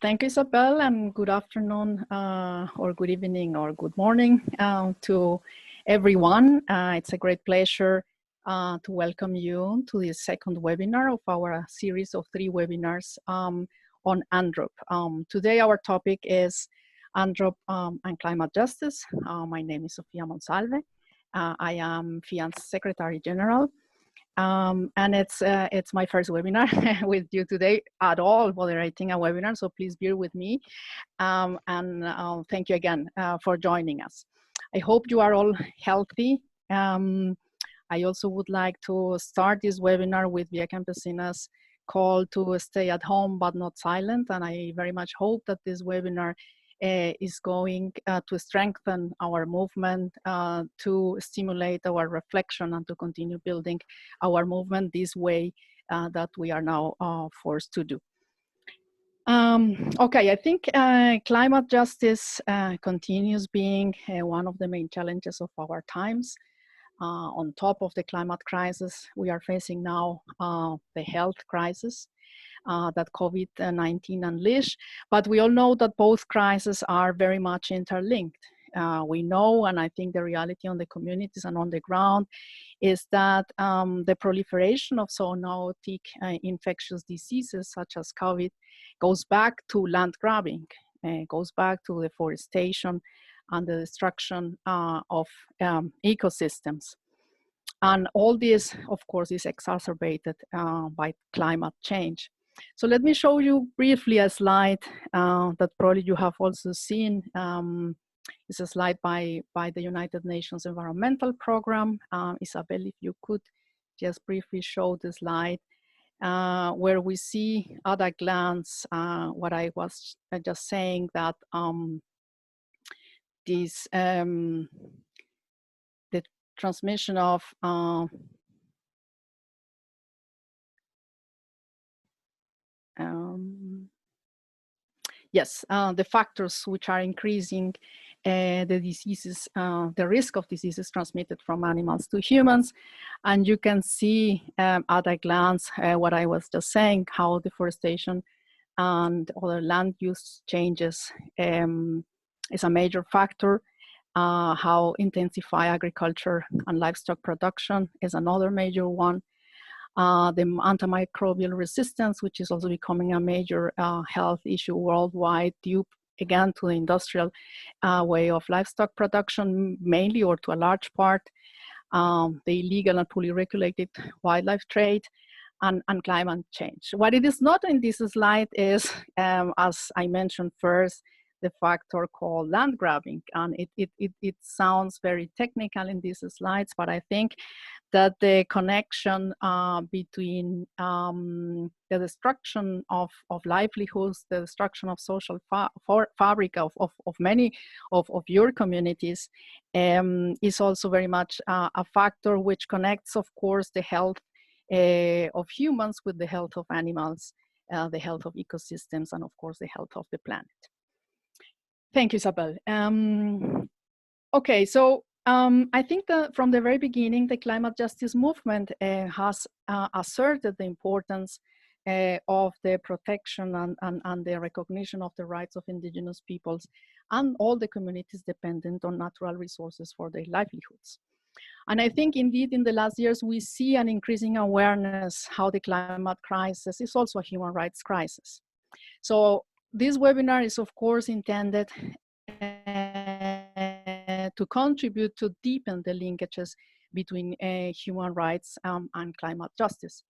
Thank you, Isabel, and good afternoon, or good evening, or good morning to everyone. It's a great pleasure to welcome you to the second webinar of our series of 3 webinars on UNDROP. Today, our topic is UNDROP and climate justice. My name is Sofia Monsalve. I am FIAN's Secretary General. And it's my first webinar with you today at all, moderating a webinar, so please bear with me. And thank you again for joining us. I hope you are all healthy. I also would like to start this webinar with Via Campesina's call to stay at home but not silent, and I very much hope that this webinar is going to strengthen our movement, to stimulate our reflection, and to continue building our movement this way that we are now forced to do. Okay, I think climate justice continues being one of the main challenges of our times. On top of the climate crisis, we are facing now the health crisis that COVID-19 unleashed, but we all know that both crises are very much interlinked. We know, and I think the reality on the communities and on the ground is that the proliferation of zoonotic infectious diseases such as COVID goes back to land grabbing, goes back to deforestation and the destruction of ecosystems. And all this, of course, is exacerbated by climate change. So let me show you briefly a slide that probably you have also seen. It's a slide by the United Nations Environmental Program. Isabel, if you could just briefly show the slide where we see at a glance what I was just saying, that this the transmission of the factors which are increasing the diseases, the risk of diseases transmitted from animals to humans. And you can see at a glance what I was just saying, how deforestation and other land use changes is a major factor. How intensify agriculture and livestock production is another major one. The antimicrobial resistance, which is also becoming a major health issue worldwide, due again to the industrial way of livestock production, mainly or to a large part, the illegal and poorly regulated wildlife trade, and climate change. What it is not in this slide is, as I mentioned first, the factor called land grabbing. And it sounds very technical in these slides, but I think that the connection between the destruction of livelihoods, the destruction of social fabric of many of your communities is also very much a factor which connects, of course, the health of humans with the health of animals, the health of ecosystems, and of course, the health of the planet. Thank you, Isabel. Okay, so I think that from the very beginning, the climate justice movement has asserted the importance of the protection and the recognition of the rights of indigenous peoples and all the communities dependent on natural resources for their livelihoods. And I think indeed in the last years, we see an increasing awareness how the climate crisis is also a human rights crisis. So this webinar is, of course, intended to contribute to deepen the linkages between human rights and climate justice.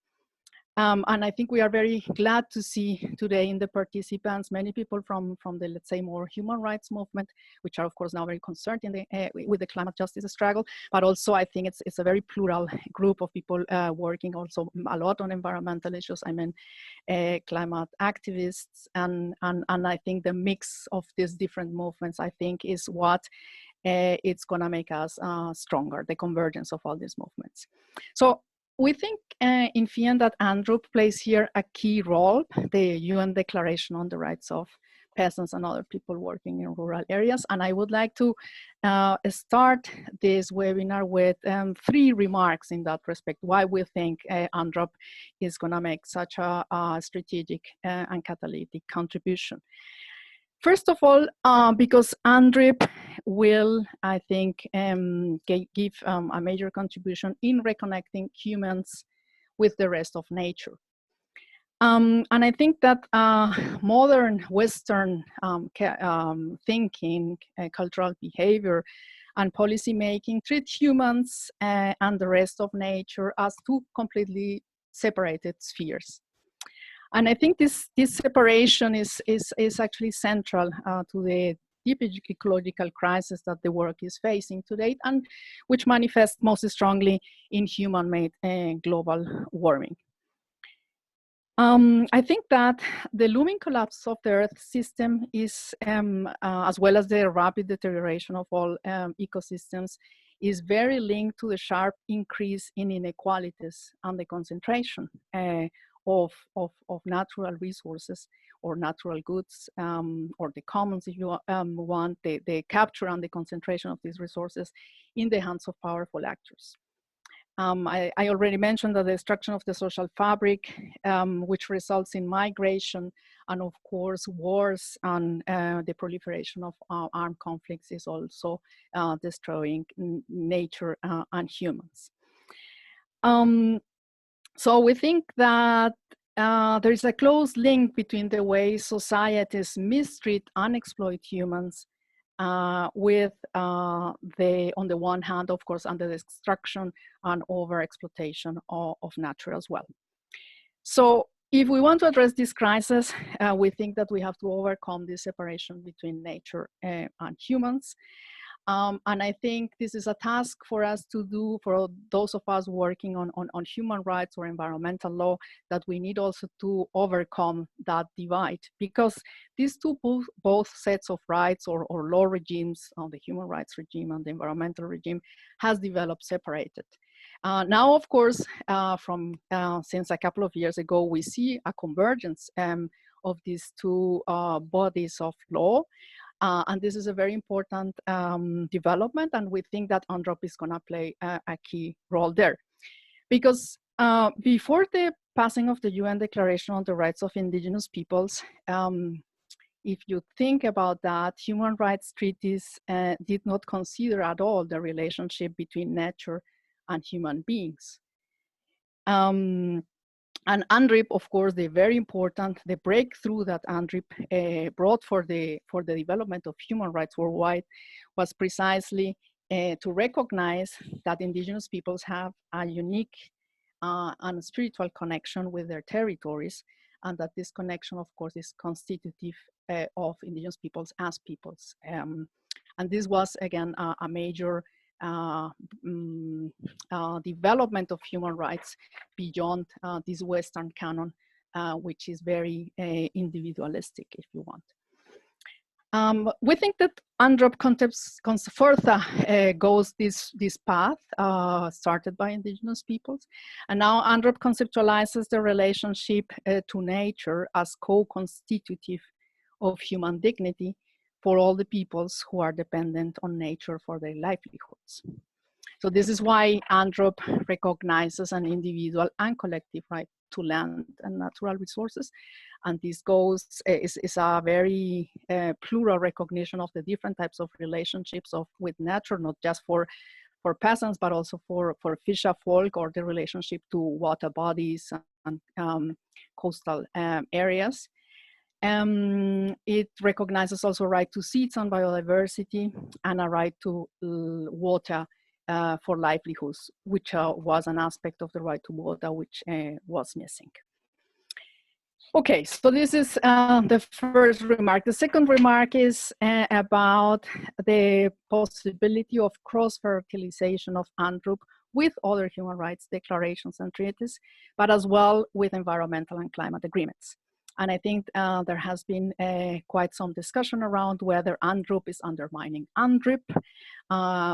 And I think we are very glad to see today in the participants many people from the, let's say, more human rights movement, which are of course now very concerned in with the climate justice struggle. But also I think it's a very plural group of people working also a lot on environmental issues. I mean, climate activists, and I think the mix of these different movements, I think, is what it's gonna make us stronger, the convergence of all these movements. So we think in FIAN that UNDROP plays here a key role. The UN Declaration on the Rights of peasants and other people working in rural areas. And I would like to start this webinar with 3 remarks in that respect, why we think UNDROP is going to make such a strategic and catalytic contribution. First of all, because UNDROP will, I think, give a major contribution in reconnecting humans with the rest of nature. And I think that modern Western thinking, cultural behavior, and policy making treat humans and the rest of nature as 2 completely separated spheres. And I think this separation is actually central to the deep ecological crisis that the work is facing today, and which manifests most strongly in human-made global warming. I think that the looming collapse of the Earth system is, as well as the rapid deterioration of all ecosystems, is very linked to the sharp increase in inequalities and the concentration of natural resources or natural goods, or the commons, if you want, the capture and the concentration of these resources in the hands of powerful actors. I already mentioned the destruction of the social fabric, which results in migration, and of course wars and the proliferation of armed conflicts is also destroying nature and humans. So we think that there is a close link between the way societies mistreat and exploit humans with on the one hand, of course, under the destruction and over-exploitation of nature as well. So if we want to address this crisis, we think that we have to overcome this separation between nature and humans. And I think this is a task for us to do, for those of us working on human rights or environmental law, that we need also to overcome that divide, because these two both sets of rights or law regimes, the human rights regime and the environmental regime, has developed separated. Now, of course, since a couple of years ago, we see a convergence of these 2 bodies of law. And this is a very important development, and we think that UNDROP is going to play a key role there. Because before the passing of the UN Declaration on the Rights of Indigenous Peoples, if you think about that, human rights treaties did not consider at all the relationship between nature and human beings. And UNDROP, of course, the breakthrough that UNDROP brought for the development of human rights worldwide was precisely to recognize that indigenous peoples have a unique and spiritual connection with their territories, and that this connection, of course, is constitutive of indigenous peoples as peoples. And this was, again, a major development of human rights beyond this Western canon, which is very individualistic, if you want. We think that UNDROP further goes this path started by indigenous peoples, and now UNDROP conceptualizes the relationship to nature as co-constitutive of human dignity for all the peoples who are dependent on nature for their livelihoods. So this is why UNDROP recognizes an individual and collective right to land and natural resources. And this is a very plural recognition of the different types of relationships with nature, not just for peasants, but also for fisher folk, or the relationship to water bodies and coastal areas. It recognizes also a right to seeds and biodiversity, and a right to water for livelihoods, which was an aspect of the right to water which was missing. Okay, so this is the first remark. The second remark is about the possibility of cross-fertilization of UNDROP with other human rights declarations and treaties, but as well with environmental and climate agreements. And I think there has been quite some discussion around whether UNDROP is undermining UNDRIP.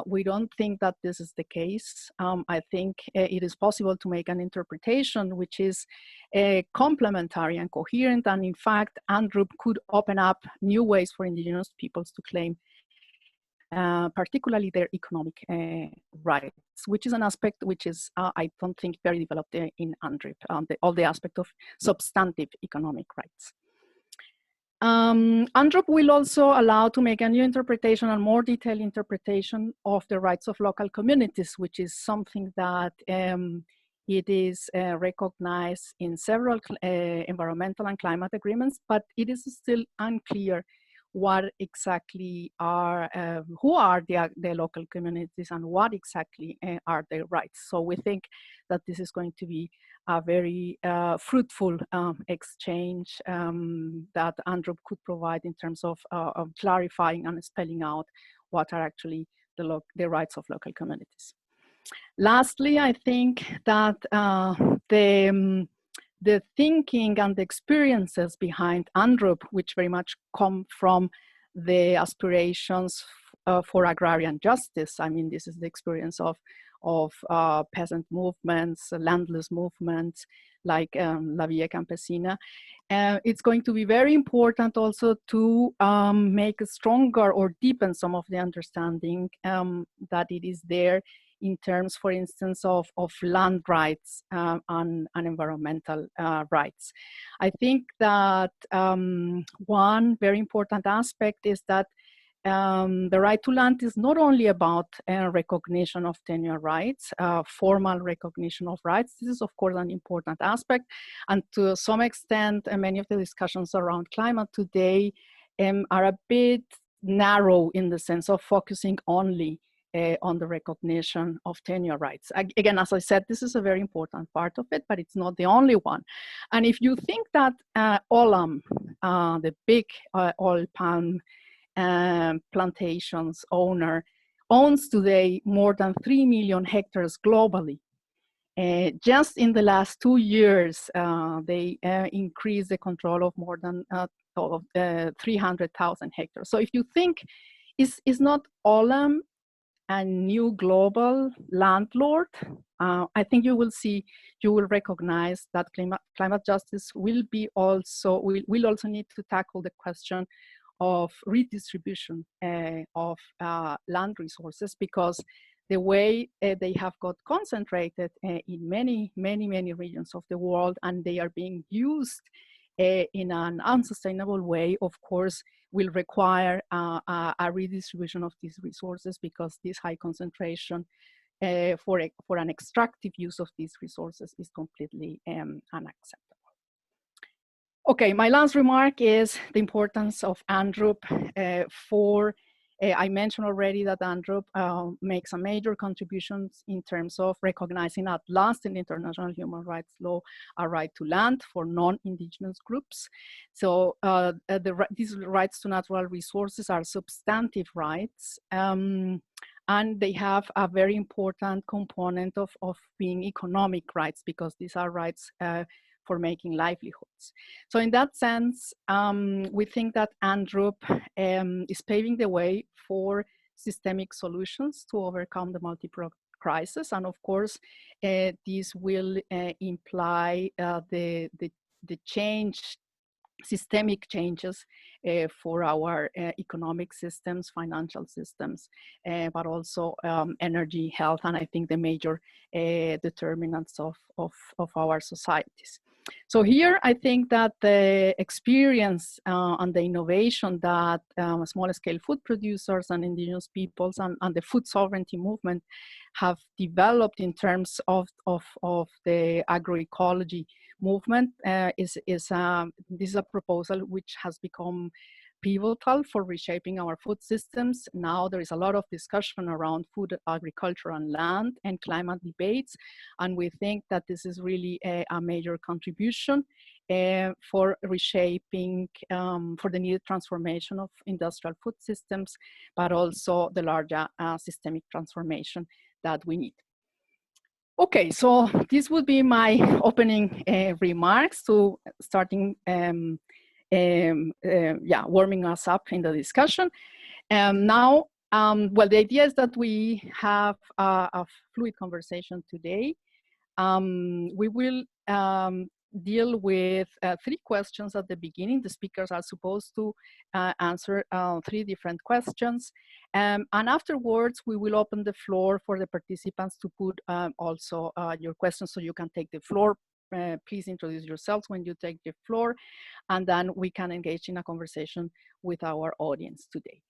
We don't think that this is the case. I think it is possible to make an interpretation which is complementary and coherent, and in fact, UNDROP could open up new ways for indigenous peoples to claim particularly their economic rights, which is an aspect which is, I don't think, very developed in UNDRIP, all the aspect of substantive economic rights. UNDROP will also allow to make a new interpretation and more detailed interpretation of the rights of local communities, which is something that it is recognized in several environmental and climate agreements, but it is still unclear what exactly are, who are the local communities and what exactly are their rights. So we think that this is going to be a very fruitful exchange that UNDROP could provide in terms of clarifying and spelling out what are actually the rights of local communities. Lastly, I think that the thinking and the experiences behind UNDROP, which very much come from the aspirations for agrarian justice. I mean, this is the experience of peasant movements, landless movements, like La Villa Campesina. It's going to be very important also to make stronger or deepen some of the understanding that it is there in terms, for instance, of land rights and environmental rights. I think that one very important aspect is that the right to land is not only about recognition of tenure rights, formal recognition of rights. This is, of course, an important aspect. And to some extent, many of the discussions around climate today are a bit narrow in the sense of focusing only on the recognition of tenure rights. Again, as I said, this is a very important part of it, but it's not the only one. And if you think that Olam, the big oil palm plantations owner, owns today more than 3 million hectares globally, just in the last 2 years, they increased the control of more than 300,000 hectares. So if you think, is not Olam a new global landlord? I think you will recognize that climate justice will also need to tackle the question of redistribution of land resources, because the way they have got concentrated in many regions of the world, and they are being used in an unsustainable way, of course, will require a redistribution of these resources, because this high concentration for an extractive use of these resources is completely unacceptable. Okay, my last remark is the importance of UNDROP I mentioned already that UNDROP makes a major contribution in terms of recognizing at last in international human rights law a right to land for non-indigenous groups. So these rights to natural resources are substantive rights, and they have a very important component of being economic rights, because these are rights for making livelihoods. So in that sense, we think that UNDROP is paving the way for systemic solutions to overcome the multi-pronged crisis. And of course, this will imply the systemic changes for our economic systems, financial systems, but also energy, health, and I think the major determinants of our societies. So here, I think that the experience and the innovation that small-scale food producers and indigenous peoples and the food sovereignty movement have developed in terms of the agroecology movement this is a proposal which has become pivotal for reshaping our food systems. Now there is a lot of discussion around food, agriculture, and land and climate debates, and we think that this is really a major contribution for reshaping, for the needed transformation of industrial food systems, but also the larger systemic transformation that we need. Okay, so this would be my opening remarks to starting, warming us up in the discussion. Now, well, the idea is that we have a fluid conversation today. We will deal with 3 questions at the beginning. The speakers are supposed to answer 3 different questions. And afterwards, we will open the floor for the participants to put also your questions, so you can take the floor. Please introduce yourselves when you take the floor, and then we can engage in a conversation with our audience today.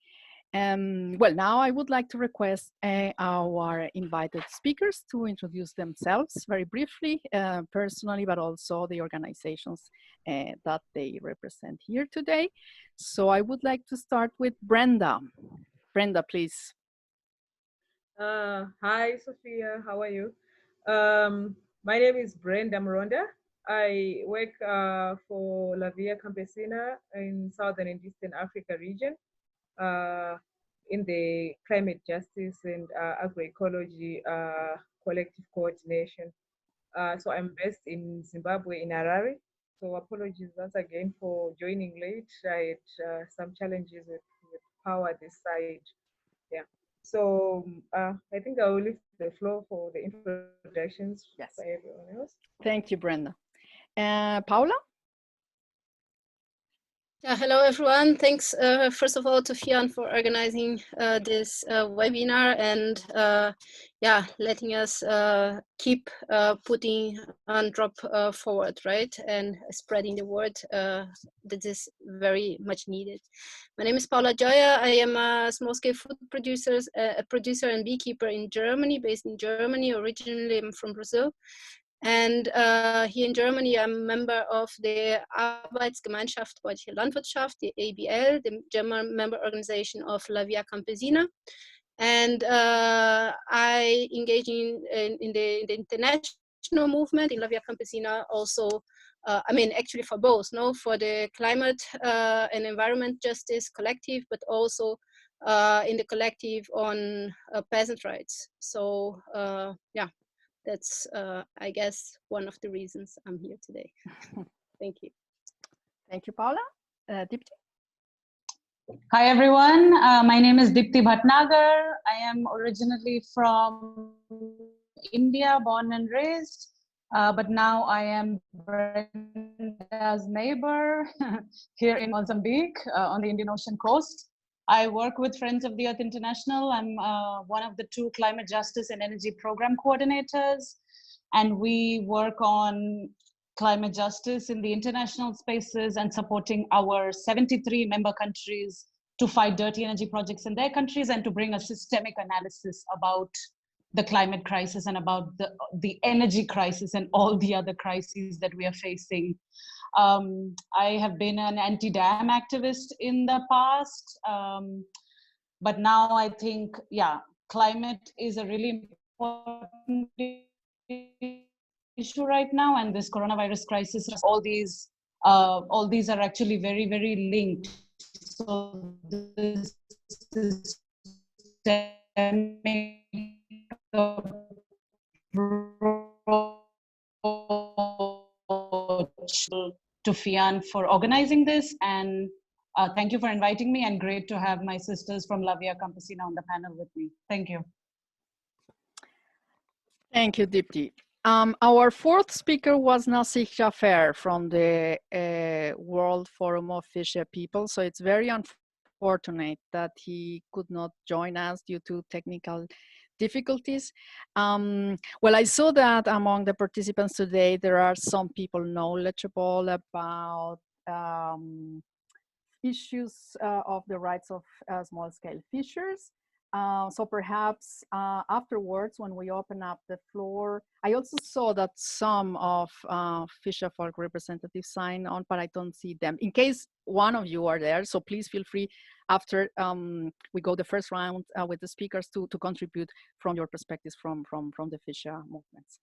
Well, now I would like to request our invited speakers to introduce themselves very briefly, personally, but also the organizations that they represent here today. So I would like to start with Brenda. Brenda, please. Hi, Sophia. How are you? My name is Brenda Mronda. I work for La Via Campesina in Southern and Eastern Africa region in the climate justice and agroecology collective coordination. So I'm based in Zimbabwe, in Harare. So apologies once again for joining late. I had some challenges with power this side. Yeah. So I think I will leave the floor for the introductions by everyone else. Thank you, Brenda. Paula? Hello, everyone. Thanks, first of all, to FIAN for organizing this webinar and letting us keep putting UNDROP forward, right? And spreading the word that is very much needed. My name is Paula Joya. I am a small-scale food producer and beekeeper in Germany, based in Germany. Originally, I'm from Brazil. And here in Germany, I'm a member of the Arbeitsgemeinschaft Bäuerliche Landwirtschaft, the ABL, the German member organization of La Via Campesina. And I engage in the international movement in La Via Campesina also, actually for both, no, for the climate and environment justice collective, but also in the collective on peasant rights. So, that's, I guess, one of the reasons I'm here today. Thank you. Thank you, Paula. Dipti? Hi, everyone. My name is Dipti Bhatnagar. I am originally from India, born and raised, but now I am Brenda's neighbor here in Mozambique on the Indian Ocean coast. I work with Friends of the Earth International. I'm one of the 2 climate justice and energy program coordinators, and we work on climate justice in the international spaces and supporting our 73 member countries to fight dirty energy projects in their countries and to bring a systemic analysis about the climate crisis and about the energy crisis and all the other crises that we are facing. I have been an anti-dam activist in the past, but now I think, climate is a really important issue right now, and this coronavirus crisis, all these are actually very, very linked. So this systemic to FIAN for organizing this, and thank you for inviting me, and great to have my sisters from La Via Campesina on the panel with me. Thank you. Thank you, Dipti. Our 4th speaker was Nassih Jaffer from the World Forum of Fisher People. So it's very unfortunate that he could not join us due to technical difficulties. Well, I saw that among the participants today, there are some people knowledgeable about issues of the rights of small-scale fishers. So perhaps afterwards, when we open up the floor, I also saw that some of fisherfolk representatives signed on, but I don't see them. In case one of you are there, so please feel free after we go the first round with the speakers to contribute from your perspectives from the fisher movements.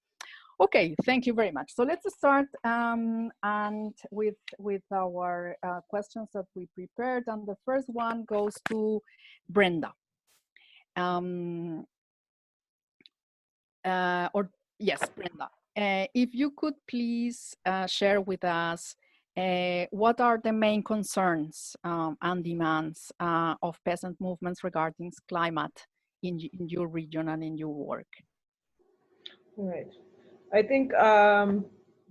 Okay, thank you very much. So let's start and with our questions that we prepared. And the first one goes to Brenda. Yes, Brenda. If you could please share with us what are the main concerns and demands of peasant movements regarding climate in your region and in your work? Right. I think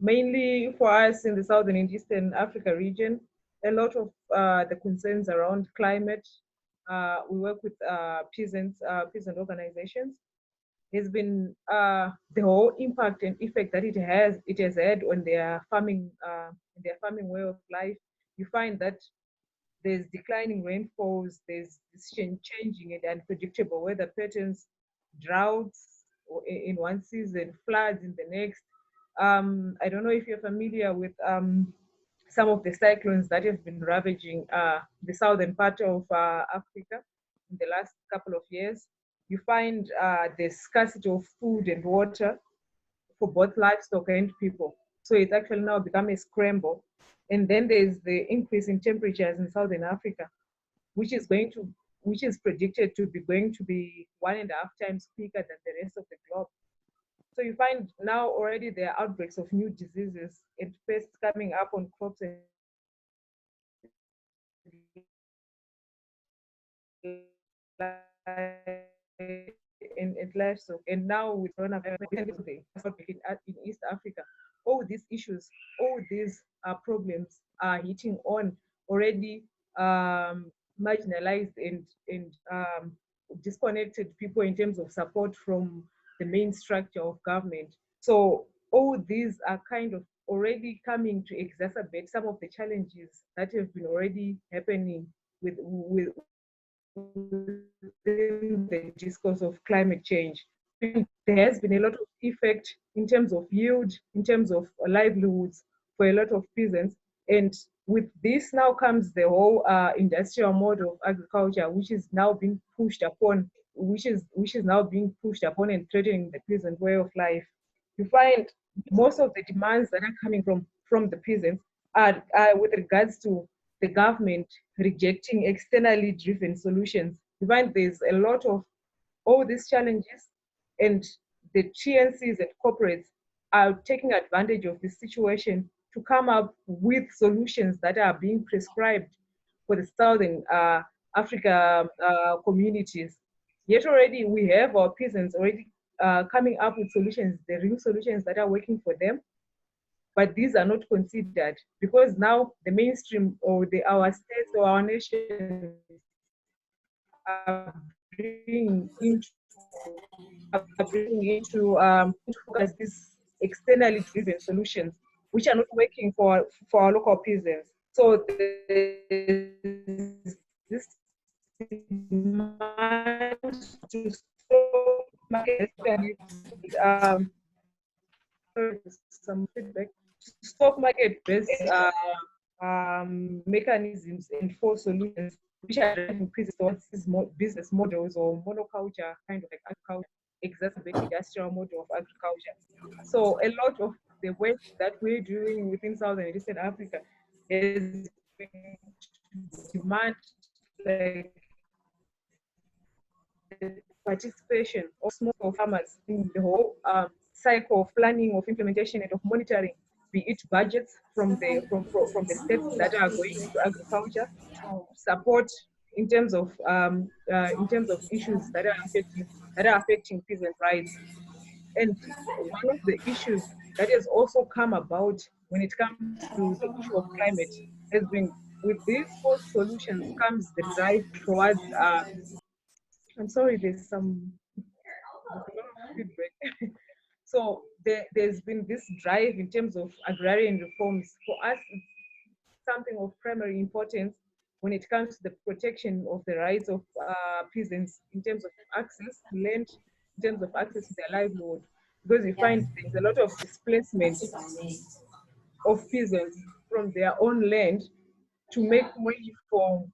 mainly for us in the Southern and Eastern Africa region, a lot of the concerns around climate, we work with peasant organizations, has been the whole impact and effect that it has had on their farming way of life. You find that there's declining rainfalls, there's changing and unpredictable weather patterns, droughts in one season, floods in the next. I don't know if you're familiar with some of the cyclones that have been ravaging the southern part of Africa in the last couple of years. You find the scarcity of food and water for both livestock and people. So it's actually now become a scramble. And then there's the increase in temperatures in Southern Africa, which is predicted to be going to be 1.5 times quicker than the rest of the globe. So you find now already there are outbreaks of new diseases and pests coming up on crops and livestock. And now with coronavirus in East Africa, all these issues, all these problems are hitting on already marginalized and disconnected people in terms of support from the main structure of government. So all these are kind of already coming to exacerbate some of the challenges that have been already happening within the discourse of climate change. There has been a lot of effect in terms of yield, in terms of livelihoods for a lot of peasants. And with this now comes the whole industrial model of agriculture, which is now being pushed upon, which is now being pushed upon and threatening the peasant way of life. You find most of the demands that are coming from the peasants are with regards to the government rejecting externally driven solutions. You find there's a lot of all these challenges, and the TNCs and corporates are taking advantage of this situation to come up with solutions that are being prescribed for the Southern Africa communities. Yet already we have our peasants already coming up with solutions, the real solutions that are working for them, but these are not considered because now the mainstream or our states or our nations are bringing into focus these externally driven solutions, which are not working for our local peasants. So this demand to stop market some feedback, to stop market-based mechanisms and force solutions which are driving towards business models or monoculture kind of like agriculture, exacerbating industrial model of agriculture. So a lot of the work that we're doing within Southern and Eastern Africa is demand like participation of small farmers in the whole cycle of planning, of implementation, and of monitoring, be it budgets from the states that are going into agriculture to support in terms of issues that are affecting peasant rights. And one of the issues that has also come about when it comes to the issue of climate has been with these forced solutions comes the drive towards I'm sorry, there's a lot of feedback. So there's been this drive in terms of agrarian reforms. For us, it's something of primary importance when it comes to the protection of the rights of peasants in terms of access to land, in terms of access to their livelihood. Because you find there's a lot of displacement of peasants from their own land to make money for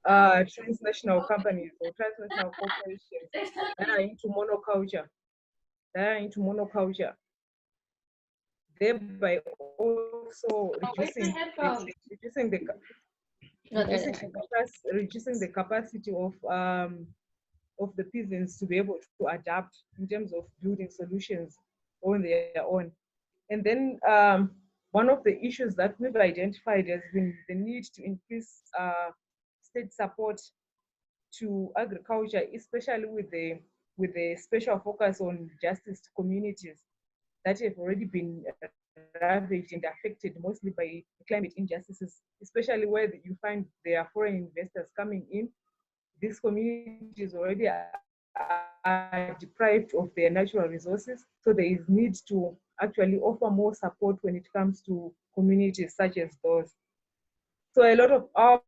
transnational companies or transnational corporations that are into monoculture, thereby also reducing the capacity of the peasants to be able to adapt in terms of building solutions on their own. And then one of the issues that we've identified has been the need to increase state support to agriculture, especially with the special focus on justice to communities that have already been ravaged and affected mostly by climate injustices, especially where you find there are foreign investors coming in. These communities already are deprived of their natural resources, so there is need to actually offer more support when it comes to communities such as those. So a lot of our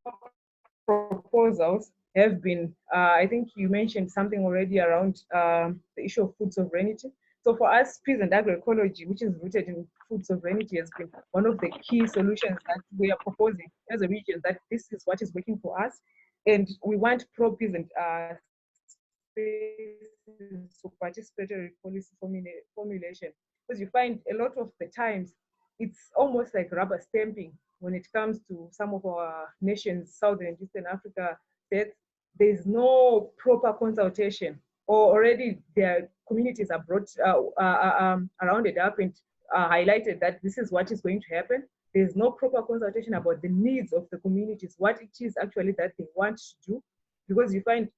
proposals have been, I think you mentioned something already around the issue of food sovereignty. So for us, peasant agroecology, which is rooted in food sovereignty, has been one of the key solutions that we are proposing as a region, that this is what is working for us. And we want pro-peasant spaces for participatory policy formulation. Because you find a lot of the times, it's almost like rubber stamping when it comes to some of our nations, Southern and Eastern Africa, that there's no proper consultation, or already their communities are brought rounded up and highlighted that this is what is going to happen. There's no proper consultation about the needs of the communities, what it is actually that they want to do, because you find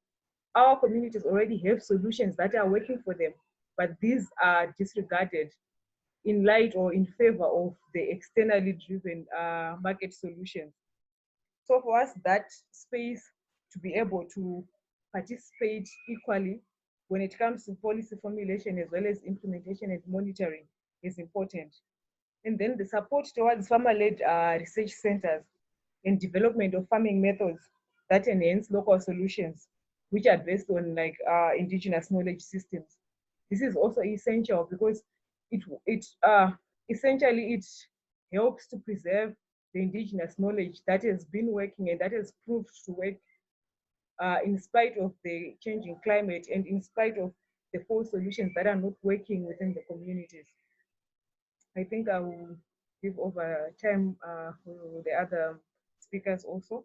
our communities already have solutions that are working for them, but these are disregarded in light or in favor of the externally driven market solutions. So for us, that space to be able to participate equally when it comes to policy formulation as well as implementation and monitoring is important. And then the support towards farmer-led research centers and development of farming methods that enhance local solutions, which are based on like indigenous knowledge systems. This is also essential because it essentially it helps to preserve the indigenous knowledge that has been working and that has proved to work in spite of the changing climate and in spite of the false solutions that are not working within the communities. I think I will give over time for the other speakers also.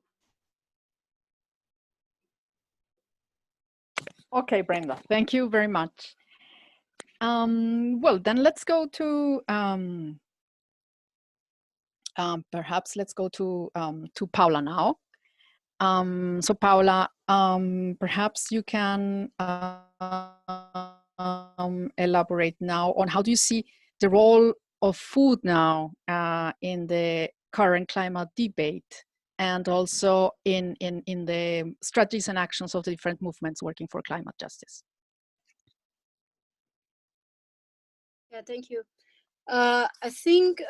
Okay, Brenda, thank you very much. Well, then let's go to perhaps let's go to Paula now. So Paula, perhaps you can elaborate now on how do you see the role of food now in the current climate debate, and also in the strategies and actions of the different movements working for climate justice. Yeah, thank you. I think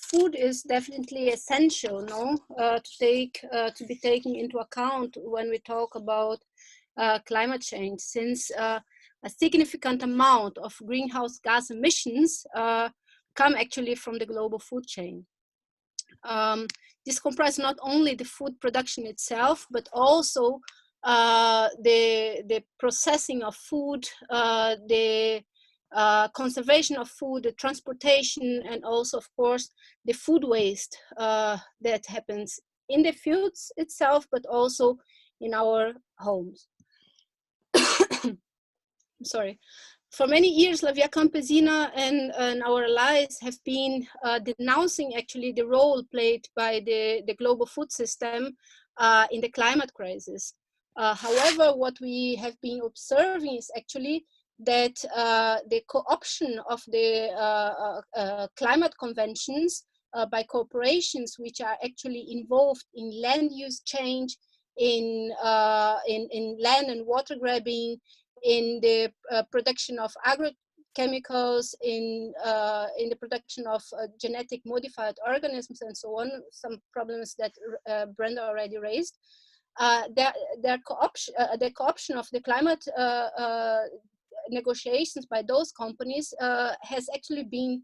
food is definitely essential, no, to be taken into account when we talk about climate change, since a significant amount of greenhouse gas emissions come actually from the global food chain. This comprises not only the food production itself, but also the processing of food, the conservation of food, the transportation, and also, of course, the food waste that happens in the fields itself, but also in our homes. Sorry. For many years, La Via Campesina and our allies have been denouncing actually the role played by the global food system in the climate crisis. However, what we have been observing is actually that the co-option of the climate conventions by corporations which are actually involved in land use change, in land and water grabbing, in the production of agrochemicals, in the production of genetic modified organisms and so on, some problems that Brenda already raised. The co-option of the climate negotiations by those companies has actually been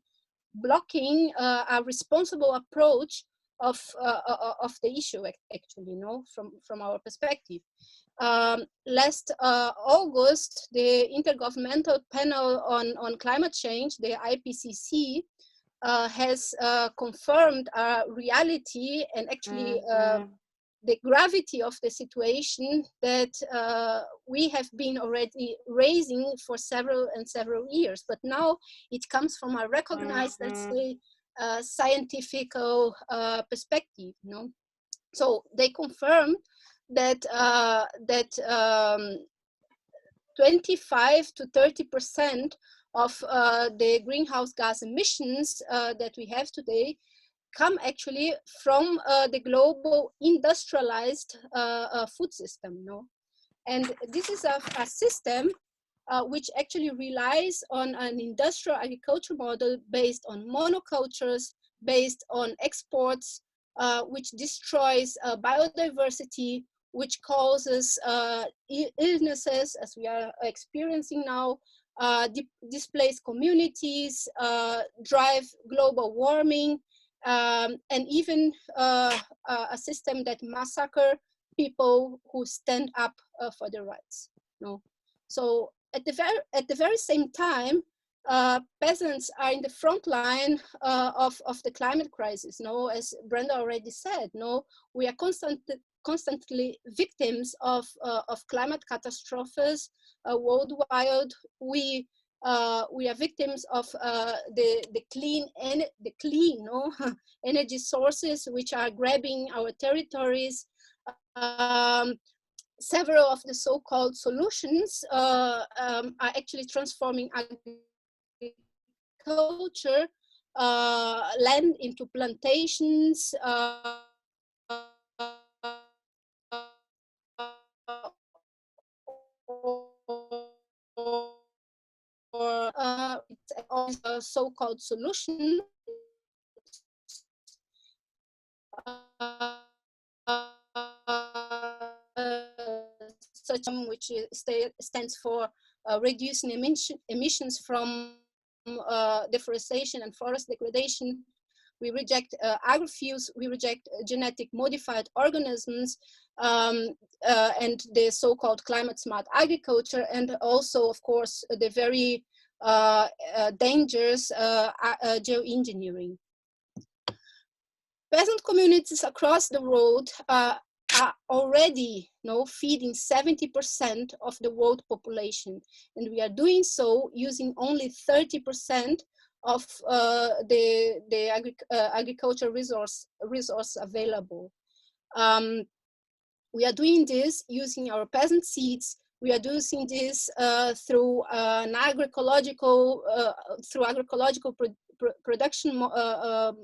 blocking a responsible approach of the issue, actually, no, from our perspective. Last August, the Intergovernmental Panel on Climate Change, the IPCC, has confirmed a reality and actually the gravity of the situation that we have been already raising for several years, but now it comes from a recognized, let's say, scientific perspective, you know. So they confirm that 25 to 30% of the greenhouse gas emissions that we have today come actually from the global industrialized food system, you know? And this is a system which actually relies on an industrial agriculture model based on monocultures, based on exports, which destroys biodiversity, which causes illnesses, as we are experiencing now, displace communities, drive global warming, and even a system that massacre people who stand up for their rights. No, so at the very same time, peasants are in the front line of the climate crisis. No, as Brenda already said, no, we are constantly victims of climate catastrophes worldwide. We are victims of the clean no, energy sources which are grabbing our territories. Several of the so-called solutions are actually transforming agriculture, land into plantations, or so-called solution such which stands for reducing emissions from deforestation and forest degradation. We reject agrofuels, we reject genetic modified organisms, and the so-called climate smart agriculture, and also, of course, the very dangerous geoengineering. Peasant communities across the world are already feeding 70% of the world population, and we are doing so using only 30% of the agricultural resource available. We are doing this using our peasant seeds. We are doing this through an agroecological production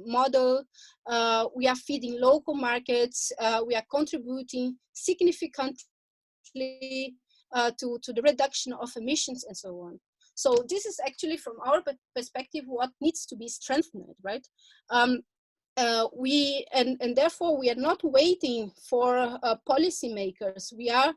model. We are feeding local markets. We are contributing significantly to the reduction of emissions and so on. So this is actually, from our perspective, what needs to be strengthened, right? And therefore we are not waiting for policymakers. We are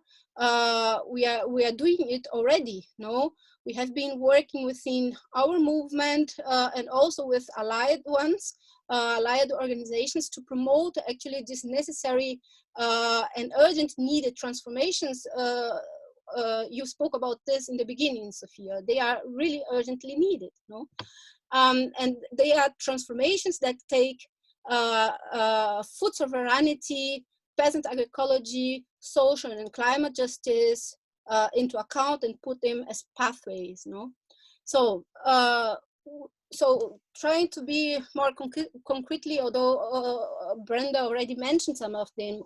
doing it already. No, we have been working within our movement and also with allied ones, allied organizations, to promote actually this necessary and urgent needed transformations. You spoke about this in the beginning, Sophia. They are really urgently needed. No, and they are transformations that take food sovereignty, peasant agroecology, social and climate justice into account and put them as pathways. No, so so trying to be more concretely, although Brenda already mentioned some of them,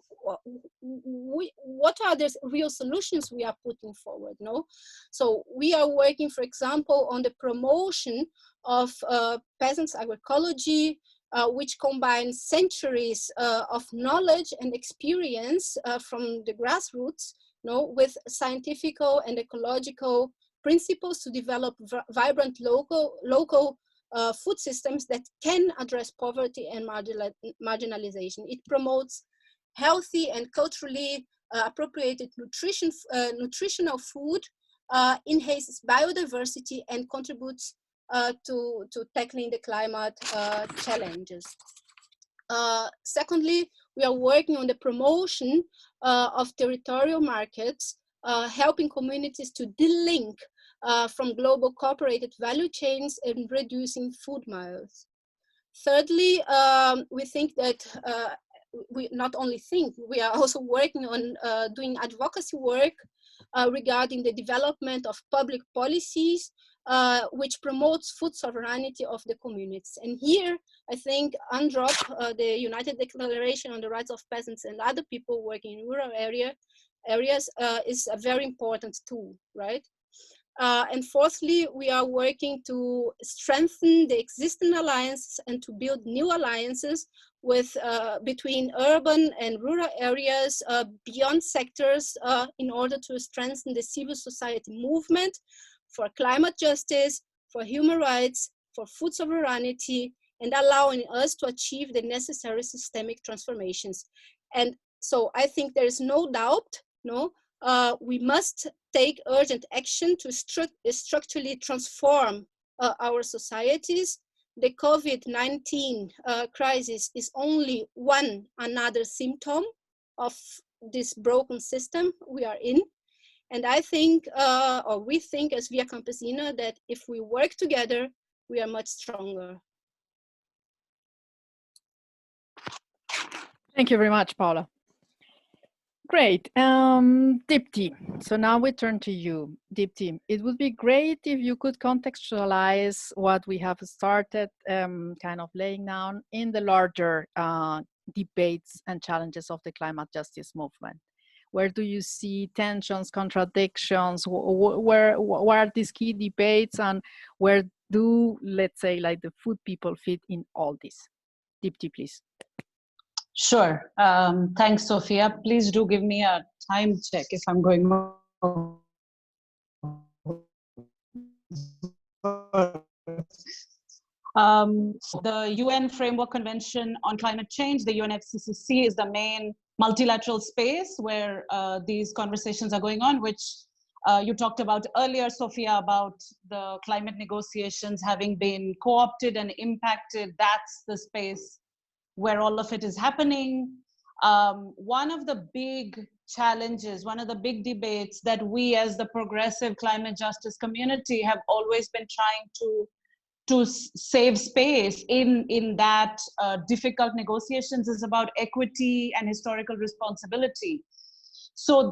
what are the real solutions we are putting forward? No, so we are working, for example, on the promotion of peasants agroecology, which combines centuries of knowledge and experience from the grassroots, with scientific and ecological principles to develop vibrant local food systems that can address poverty and marginalization. It promotes healthy and culturally appropriated nutritional food, enhances biodiversity, and contributes to tackling the climate challenges. Secondly, we are working on the promotion of territorial markets, helping communities to delink from global cooperated value chains and reducing food miles. Thirdly, we think that we not only think, we are also working on doing advocacy work regarding the development of public policies which promotes food sovereignty of the communities. And here, I think UNDROP, the United Declaration on the Rights of Peasants and other people working in rural areas is a very important tool, right? And fourthly, we are working to strengthen the existing alliances and to build new alliances with between urban and rural areas beyond sectors in order to strengthen the civil society movement for climate justice, for human rights, for food sovereignty, and allowing us to achieve the necessary systemic transformations. And so I think there is no doubt, we must take urgent action to structurally transform our societies. The COVID-19 crisis is only another symptom of this broken system we are in. And I think, or we think as Via Campesina, that if we work together, we are much stronger. Thank you very much, Paula. Great. Dipti, so now we turn to you. Dipti, it would be great if you could contextualize what we have started kind of laying down in the larger debates and challenges of the climate justice movement. Where do you see tensions, contradictions? Where are these key debates, and where do, let's say, like the food people fit in all this? Dipti, please. Sure. Thanks, Sophia. Please do give me a time check if I'm going wrong. The UN Framework Convention on Climate Change, the UNFCCC, is the main multilateral space where these conversations are going on, which you talked about earlier, Sophia, about the climate negotiations having been co-opted and impacted. That's the space where all of it is happening. One of the big challenges, one of the big debates that we as the progressive climate justice community have always been trying to save space in that difficult negotiations is about equity and historical responsibility. So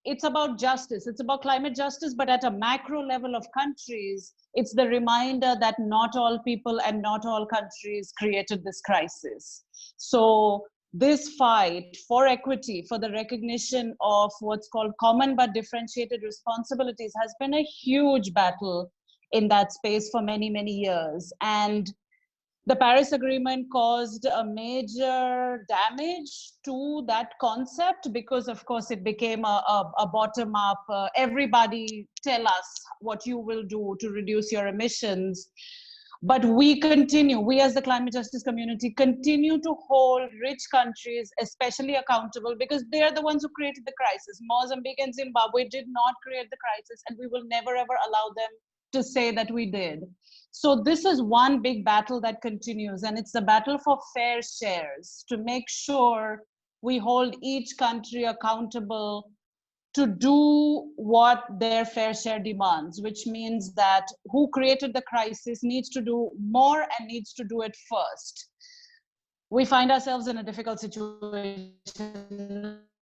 it's about justice, it's about climate justice, but at a macro level of countries, it's the reminder that not all people and not all countries created this crisis. So this fight for equity, for the recognition of what's called common but differentiated responsibilities, has been a huge battle in that space for many, many years. And the Paris Agreement caused a major damage to that concept because, of course, it became a bottom-up, everybody tell us what you will do to reduce your emissions. But we as the climate justice community, continue to hold rich countries especially accountable because they are the ones who created the crisis. Mozambique and Zimbabwe did not create the crisis, and we will never, ever allow them to say that we did. So this is one big battle that continues, and it's the battle for fair shares, to make sure we hold each country accountable to do what their fair share demands, which means that who created the crisis needs to do more and needs to do it first. We find ourselves in a difficult situation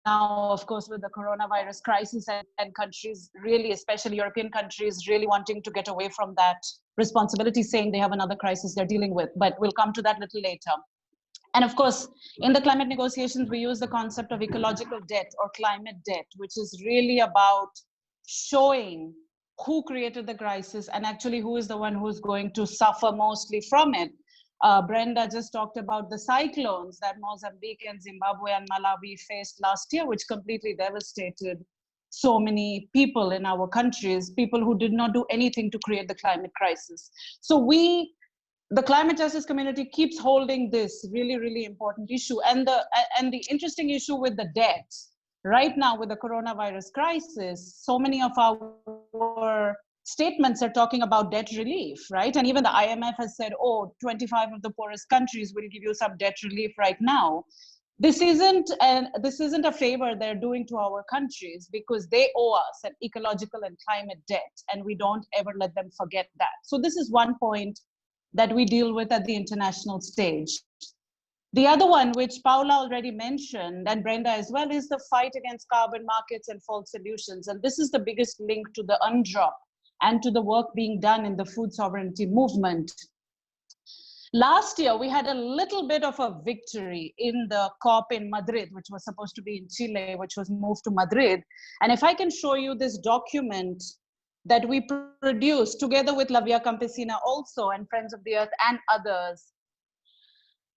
now, of course, with the coronavirus crisis and countries really, especially European countries, really wanting to get away from that responsibility, saying they have another crisis they're dealing with, but we'll come to that a little later. And of course, in the climate negotiations, we use the concept of ecological debt or climate debt, which is really about showing who created the crisis and actually who is the one who's going to suffer mostly from it. Brenda just talked about the cyclones that Mozambique and Zimbabwe and Malawi faced last year, which completely devastated so many people in our countries, people who did not do anything to create the climate crisis. So the climate justice community keeps holding this really, really important issue. And the interesting issue with the debt, right now with the coronavirus crisis, so many of our statements are talking about debt relief, right? And even the IMF has said, 25 of the poorest countries will give you some debt relief right now. This isn't a favor they're doing to our countries because they owe us an ecological and climate debt, and we don't ever let them forget that. So this is one point that we deal with at the international stage. The other one, which Paula already mentioned, and Brenda as well, is the fight against carbon markets and false solutions. And this is the biggest link to the UNDROP and to the work being done in the food sovereignty movement. Last year, we had a little bit of a victory in the COP in Madrid, which was supposed to be in Chile, which was moved to Madrid. And if I can show you this document that we produced together with La Via Campesina also, and Friends of the Earth and others,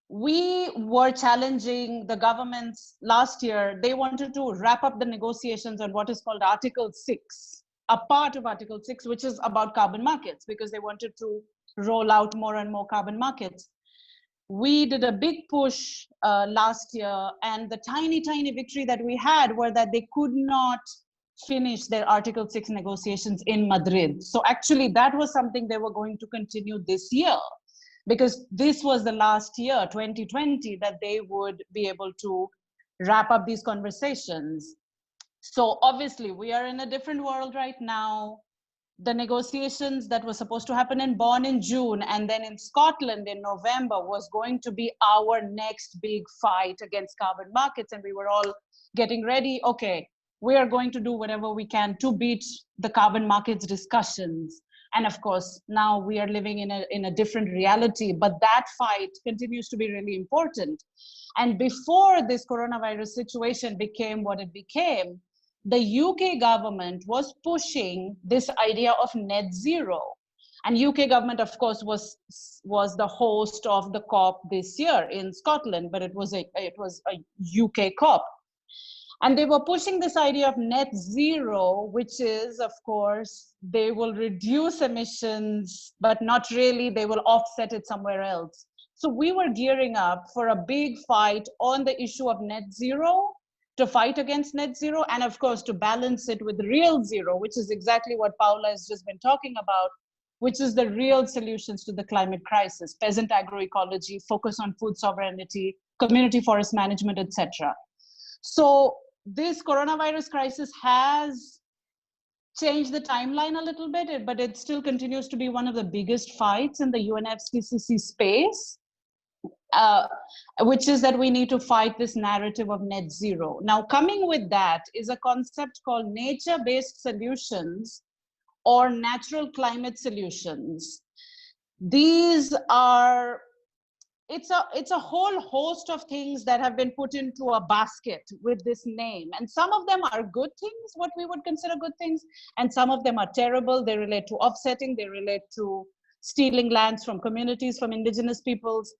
we were challenging the governments last year. They wanted to wrap up the negotiations on what is called Article 6, a part of Article 6, which is about carbon markets, because they wanted to roll out more and more carbon markets. We did a big push last year, and the tiny victory that we had were that they could not finish their Article 6 negotiations in Madrid. So actually that was something they were going to continue this year, because this was the last year, 2020, that they would be able to wrap up these conversations. So obviously we are in a different world right now. The negotiations that were supposed to happen in Bonn in June and then in Scotland in November was going to be our next big fight against carbon markets. And we were all getting ready. Okay, we are going to do whatever we can to beat the carbon markets discussions. And of course, now we are living in a different reality, but that fight continues to be really important. And before this coronavirus situation became what it became, the UK government was pushing this idea of net zero. And UK government, of course, was the host of the COP this year in Scotland, but it was a UK COP. And they were pushing this idea of net zero, which is, of course, they will reduce emissions, but not really, they will offset it somewhere else. So we were gearing up for a big fight on the issue of net zero, to fight against net zero, and of course, to balance it with real zero, which is exactly what Paula has just been talking about, which is the real solutions to the climate crisis, peasant agroecology, focus on food sovereignty, community forest management, etc. So this coronavirus crisis has changed the timeline a little bit, but it still continues to be one of the biggest fights in the UNFCCC space, which is that we need to fight this narrative of net zero. Now, coming with that is a concept called nature-based solutions or natural climate solutions. These are, it's a whole host of things that have been put into a basket with this name. And some of them are good things, what we would consider good things, and some of them are terrible. They relate to offsetting, they relate to stealing lands from communities, from indigenous peoples.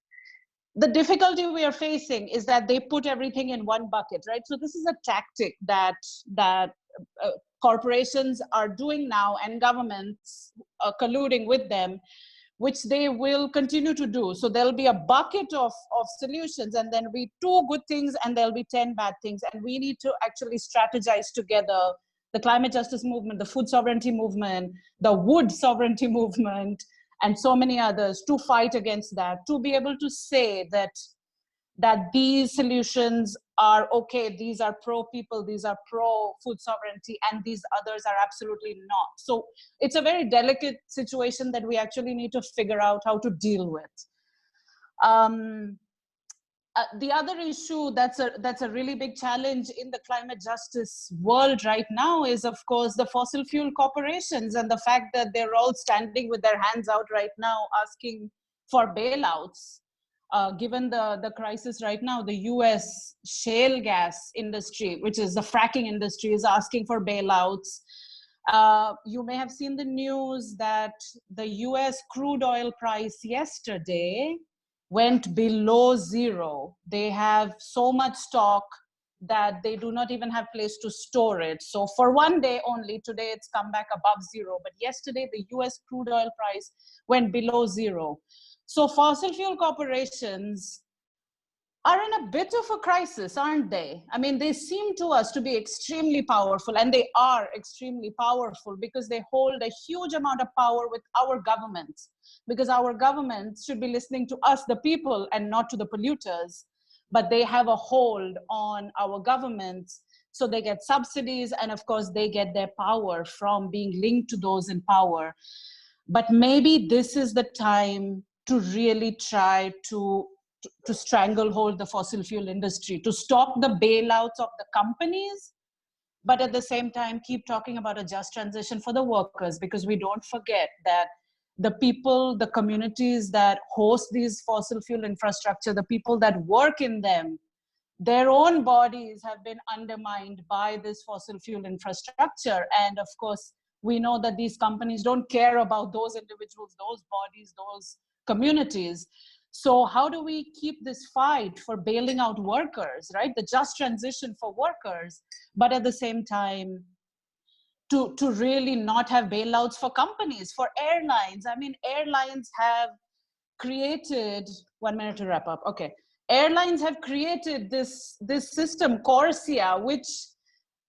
The difficulty we are facing is that they put everything in one bucket, right? So this is a tactic that corporations are doing now, and governments are colluding with them, which they will continue to do. So there'll be a bucket of solutions, and then be 2 good things, and there'll be 10 bad things. And we need to actually strategize together, the climate justice movement, the food sovereignty movement, the wood sovereignty movement, and so many others, to fight against that, to be able to say that these solutions are okay, these are pro-people, these are pro-food sovereignty, and these others are absolutely not. So it's a very delicate situation that we actually need to figure out how to deal with. The other issue that's a really big challenge in the climate justice world right now is, of course, the fossil fuel corporations, and the fact that they're all standing with their hands out right now asking for bailouts. Given the crisis right now, the US shale gas industry, which is the fracking industry, is asking for bailouts. You may have seen the news that the US crude oil price yesterday went below zero. They have so much stock that they do not even have place to store it. So for one day only, today it's come back above zero. But yesterday, the US crude oil price went below zero. So fossil fuel corporations are in a bit of a crisis, aren't they? I mean, they seem to us to be extremely powerful, and they are extremely powerful because they hold a huge amount of power with our governments, because our governments should be listening to us, the people, and not to the polluters. But they have a hold on our governments, so they get subsidies, and of course they get their power from being linked to those in power. But maybe this is the time to really try to to stranglehold the fossil fuel industry, to stop the bailouts of the companies, but at the same time keep talking about a just transition for the workers, because we don't forget that the people, the communities that host these fossil fuel infrastructure, the people that work in them, their own bodies have been undermined by this fossil fuel infrastructure. And of course, we know that these companies don't care about those individuals, those bodies, those communities. So how do we keep this fight for bailing out workers, right? The just transition for workers, but at the same time, to really not have bailouts for companies, for airlines. I mean, airlines have created, 1 minute to wrap up, okay. Airlines have created this system, Corsia, which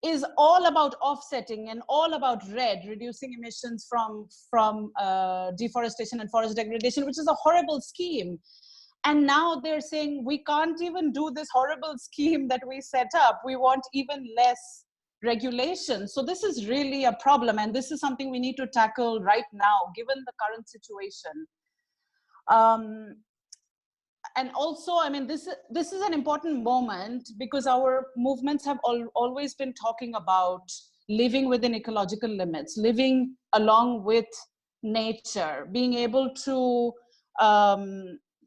is all about offsetting and all about reducing emissions from deforestation and forest degradation, which is a horrible scheme. And now they're saying, we can't even do this horrible scheme that we set up. We want even less regulation. So this is really a problem. And this is something we need to tackle right now, given the current situation. And also, I mean, this is an important moment because our movements have always been talking about living within ecological limits, living along with nature, being able to,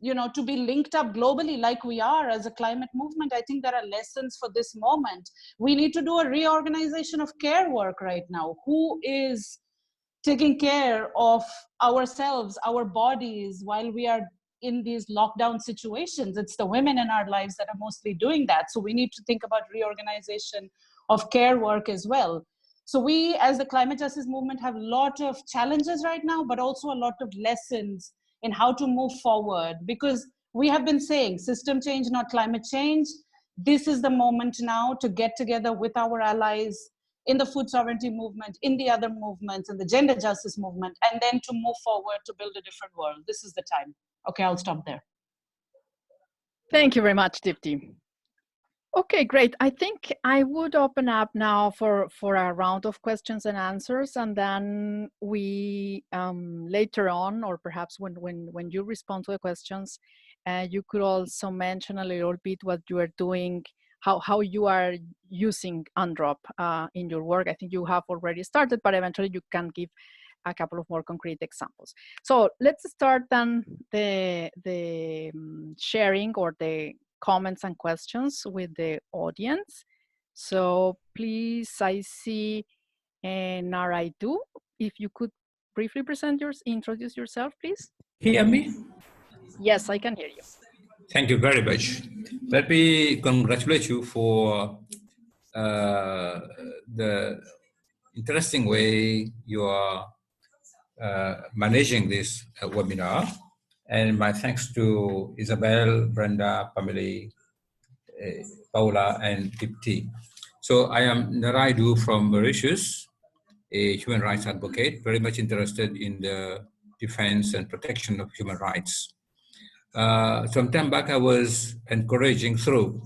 you know, to be linked up globally like we are as a climate movement. I think there are lessons for this moment. We need to do a reorganization of care work right now. Who is taking care of ourselves, our bodies, while we are in these lockdown situations? It's the women in our lives that are mostly doing that. So we need to think about reorganization of care work as well. So we, as the climate justice movement, have a lot of challenges right now, but also a lot of lessons in how to move forward, because we have been saying system change, not climate change. This is the moment now to get together with our allies in the food sovereignty movement, in the other movements, in the gender justice movement, and then to move forward to build a different world. This is the time. Okay, I'll stop there. Thank you very much, Dipti. Okay, great. I think I would open up now for a round of questions and answers, and then we later on, or perhaps when you respond to the questions, you could also mention a little bit what you are doing, how you are using UNDROP in your work. I think you have already started, but eventually you can give a couple of more concrete examples. So let's start then the sharing or the comments and questions with the audience. So please, I see Naraidu, if you could briefly introduce yourself, please. Hear me? Yes, I can hear you. Thank you very much. Let me congratulate you for the interesting way you are managing this webinar. And my thanks to Isabel, Brenda, Pamela, Paula, and Dipti. So I am Naraidu from Mauritius, a human rights advocate, very much interested in the defense and protection of human rights. Some time back, I was encouraging through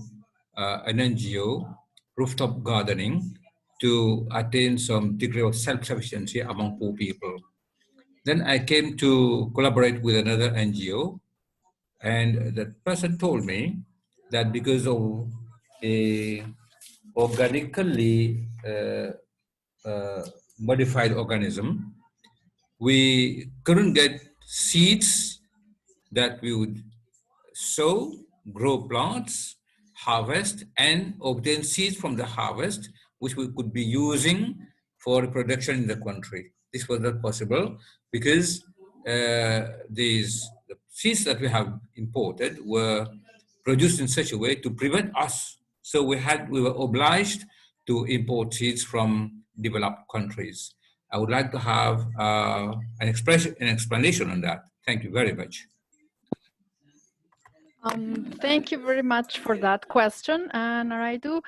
an NGO, rooftop gardening, to attain some degree of self-sufficiency among poor people. Then I came to collaborate with another NGO, and that person told me that because of a organically modified organism, we couldn't get seeds that we would sow, grow plants, harvest, and obtain seeds from the harvest, which we could be using for production in the country. This was not possible because the seeds that we have imported were produced in such a way to prevent us. So we were obliged to import seeds from developed countries. I would like to have an explanation on that. Thank you very much. Thank you very much for that question, Naraidu.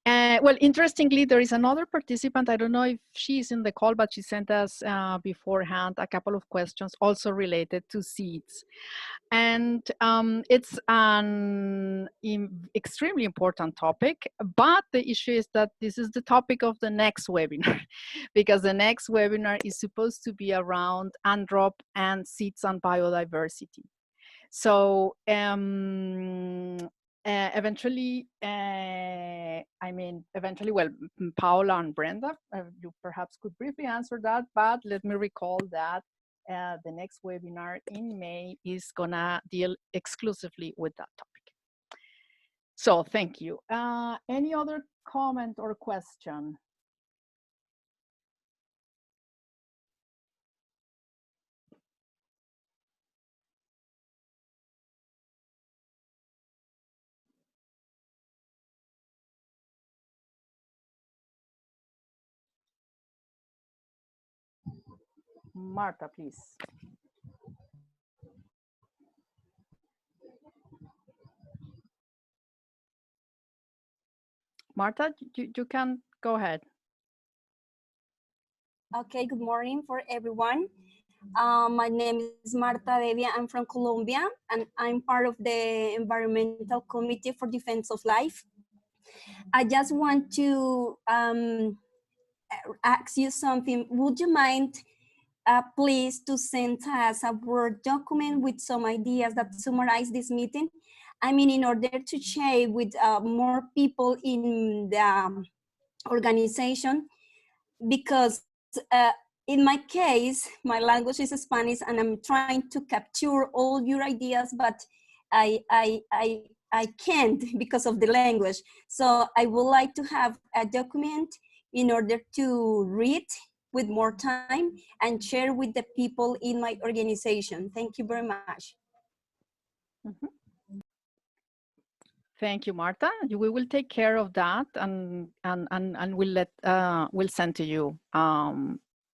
Well, interestingly, there is another participant. I don't know if she's in the call, but she sent us beforehand a couple of questions also related to seeds. And it's an extremely important topic, but the issue is that this is the topic of the next webinar, because the next webinar is supposed to be around UNDROP and seeds and biodiversity. So eventually, eventually, well, Paula and Brenda, you perhaps could briefly answer that, but let me recall that the next webinar in May is gonna deal exclusively with that topic. So thank you. Any other comment or question? Marta, please. Marta, you can go ahead. Okay, good morning for everyone. My name is Marta Devia. I'm from Colombia, and I'm part of the Environmental Committee for Defense of Life. I just want to ask you something. Would you mind, please, to send us a Word document with some ideas that summarize this meeting? I mean, in order to share with more people in the organization, because in my case, my language is Spanish, and I'm trying to capture all your ideas, but I can't because of the language. So I would like to have a document in order to read with more time and share with the people in my organization. Thank you very much. Mm-hmm. Thank you, Marta. We will take care of that, and we'll send to you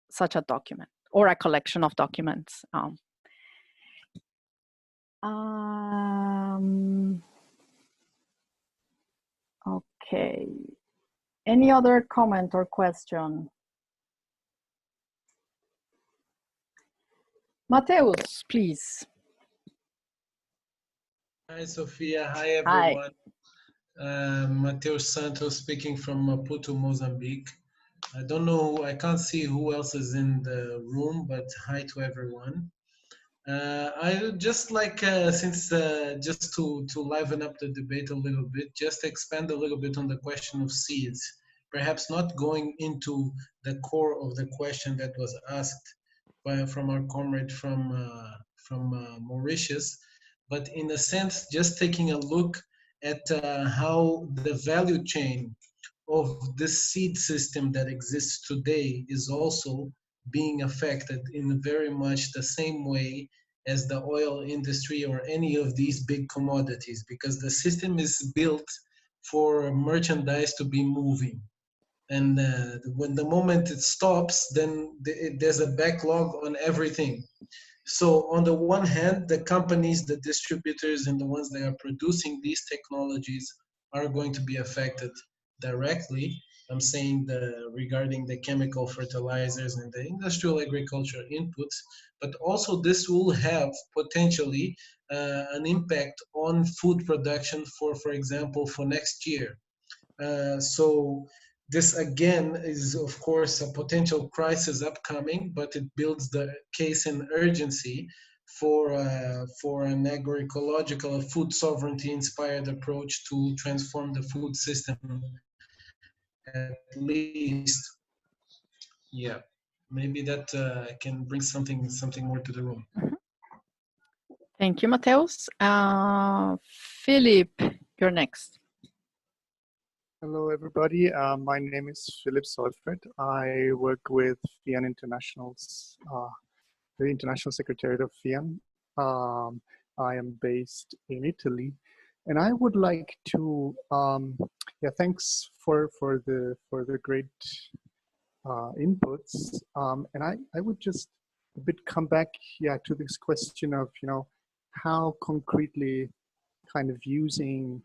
such a document or a collection of documents. Okay. Any other comment or question? Mateus, please. Hi, Sophia. Hi, everyone. Mateus Santos speaking from Maputo, Mozambique. I don't know, I can't see who else is in the room, but hi to everyone. I would just like, just to liven up the debate a little bit, just expand a little bit on the question of seeds. Perhaps not going into the core of the question that was asked from our comrade from Mauritius, but in a sense, just taking a look at how the value chain of this seed system that exists today is also being affected in very much the same way as the oil industry or any of these big commodities, because the system is built for merchandise to be moving. And when the moment it stops, then there's a backlog on everything. So on the one hand, the companies, the distributors, and the ones that are producing these technologies are going to be affected directly. I'm saying regarding the chemical fertilizers and the industrial agriculture inputs, but also this will have potentially an impact on food production for example, for next year. So this again is of course a potential crisis upcoming, but it builds the case in urgency for an agroecological food sovereignty inspired approach to transform the food system, at least. Yeah, maybe that can bring something more to the room. Thank you, Mateus. Philip, you're next. Hello, everybody. My name is Philip Solfred. I work with FIAN International's, the International Secretariat of FIAN. I am based in Italy, and I would like to, thanks for the great inputs. And I would just a bit come back, to this question of, how concretely kind of using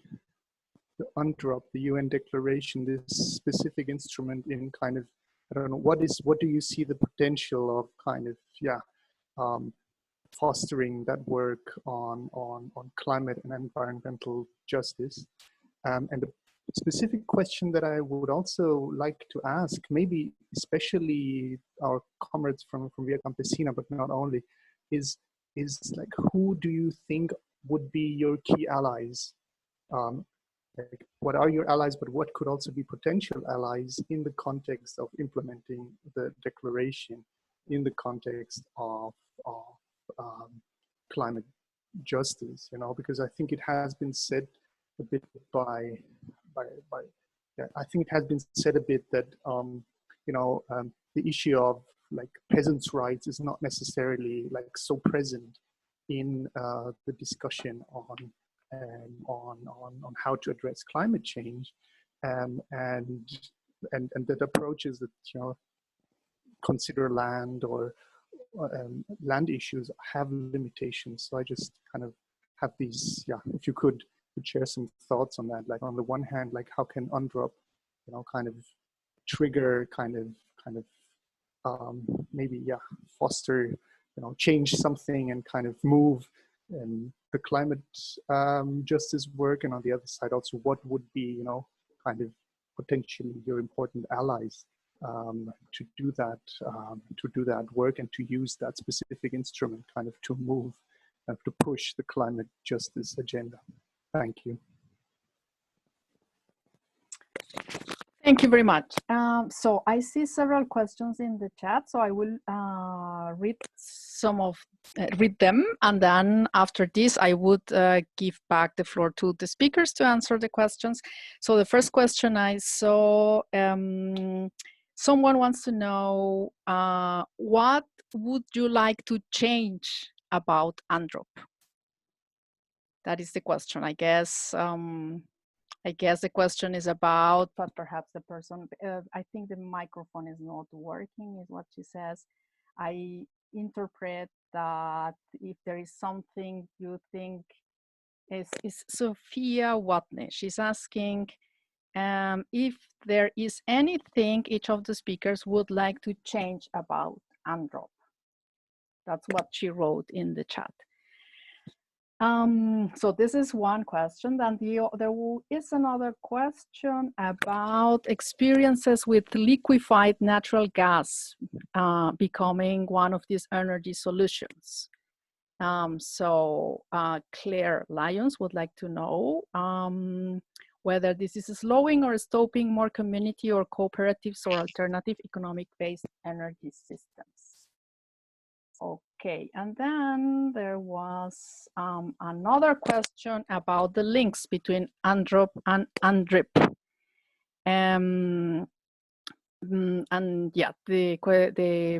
the UNDROP, the UN declaration, this specific instrument in kind of, I don't know, what do you see the potential of kind of, fostering that work on climate and environmental justice? And the specific question that I would also like to ask, maybe especially our comrades from Via Campesina, but not only, is is like, who do you think would be your key allies? Like, what are your allies, but what could also be potential allies in the context of implementing the declaration, in the context of climate justice, you know, because I think it has been said a bit yeah, I think it has been said a bit that, you know, the issue of like peasants' rights is not necessarily like so present in the discussion on how to address climate change, and that approaches that, you know, consider land or land issues have limitations. So I just kind of have these, yeah, if you could share some thoughts on that. Like, on the one hand, like, how can UNDROP, you know, kind of trigger, kind of maybe, yeah, foster, you know, change something and kind of move the climate justice work, and on the other side also, what would be, you know, kind of potentially your important allies to do that work and to use that specific instrument kind of to move to push the climate justice agenda. Thank you. Thank you very much. So I see several questions in the chat, so I will read them, and then after this I would give back the floor to the speakers to answer the questions. So the first question I saw, someone wants to know, what would you like to change about UNDROP? That is the question, I guess. I guess the question is about, but perhaps the person, I think the microphone is not working, is what she says. I interpret that if there is something you think is Sophia Watney. She's asking if there is anything each of the speakers would like to change about UNDROP. That's what she wrote in the chat. So this is one question. Then there is another question about experiences with liquefied natural gas becoming one of these energy solutions. So Claire Lyons would like to know whether this is slowing or stopping more community or cooperatives or alternative economic-based energy systems. Okay, and then there was another question about the links between UNDROP and UNDRIP. And yeah, the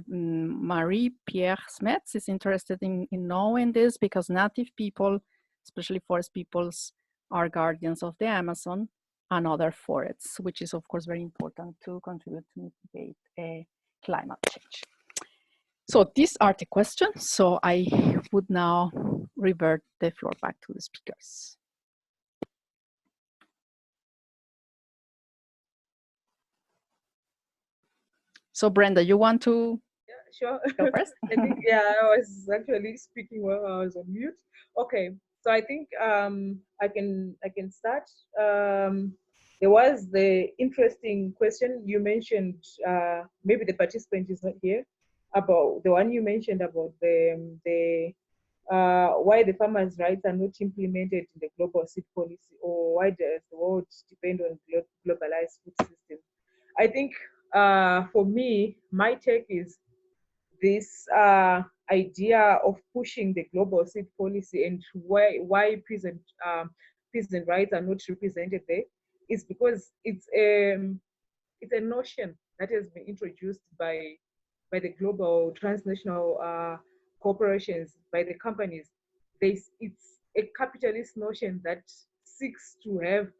Marie-Pierre Smets is interested in knowing this because native people, especially forest peoples, are guardians of the Amazon and other forests, which is of course very important to contribute to mitigate climate change. So these are the questions. So I would now revert the floor back to the speakers. So Brenda, you want to sure. go first? I think, yeah, I was actually speaking while I was on mute. Okay, so I think I can start. There was the interesting question you mentioned. Maybe the participant is not here. About the one you mentioned about the why the farmers' rights are not implemented in the global seed policy, or why does the world depend on globalized food system? I think for me, my take is this idea of pushing the global seed policy and why peasant rights are not represented there is because it's a notion that has been introduced by the global transnational corporations, by the companies. It's a capitalist notion that seeks to have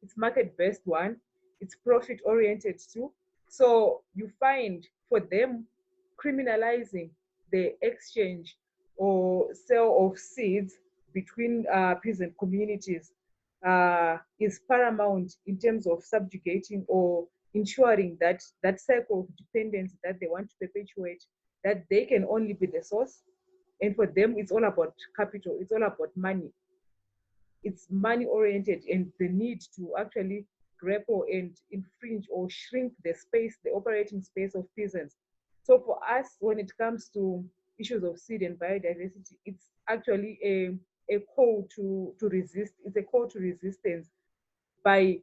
it's market-based one, it's profit-oriented too. So you find for them criminalizing the exchange or sale of seeds between peasant communities is paramount in terms of subjugating or ensuring that that cycle of dependence that they want to perpetuate, that they can only be the source. And for them, it's all about capital, it's all about money. It's money oriented, and the need to actually grapple and infringe or shrink the space, the operating space of peasants. So for us, when it comes to issues of seed and biodiversity, it's actually a call to resist. It's a call to resistance. By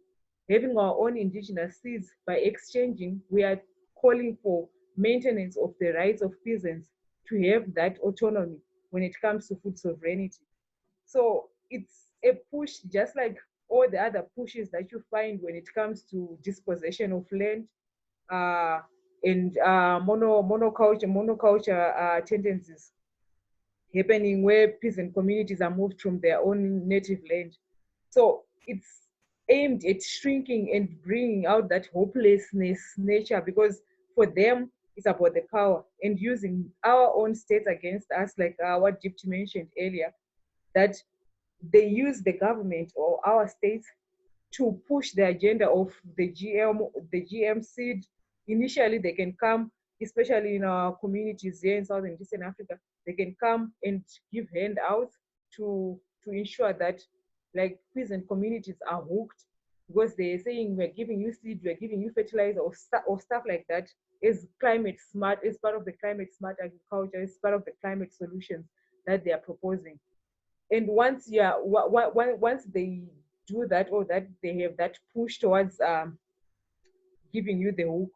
having our own indigenous seeds, by exchanging, we are calling for maintenance of the rights of peasants to have that autonomy when it comes to food sovereignty. So it's a push, just like all the other pushes that you find when it comes to dispossession of land and monoculture tendencies happening where peasant communities are moved from their own native land. So it's aimed at shrinking and bringing out that hopelessness nature, because for them, it's about the power and using our own states against us, like what Dipti mentioned earlier, that they use the government or our states to push the agenda of the GM seed. Initially, they can come, especially in our communities here in Southern and Eastern Africa, they can come and give handouts to ensure that like peasant communities are hooked, because they're saying we're giving you seed, we're giving you fertilizer or stuff like that, is climate smart, is part of the climate smart agriculture, is part of the climate solutions that they are proposing. And once they do that, or that they have that push towards giving you the hook,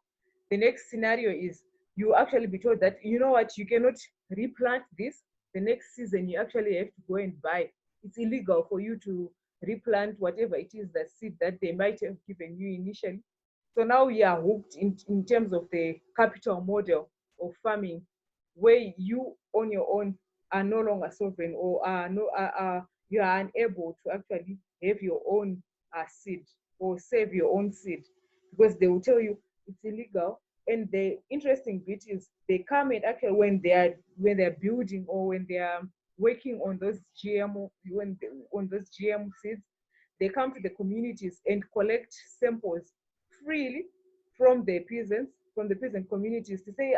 the next scenario is you actually be told that, you know what, you cannot replant this. The next season, you actually have to go and buy. It's illegal for you to replant whatever it is, the seed that they might have given you initially. So now you are hooked in terms of the capital model of farming, where you on your own are no longer sovereign, or you are unable to actually have your own seed or save your own seed, because they will tell you it's illegal. And the interesting bit is they come and actually when they're building or when they are working on those GM seeds, they come to the communities and collect samples freely from the peasants, from the peasant communities, to say,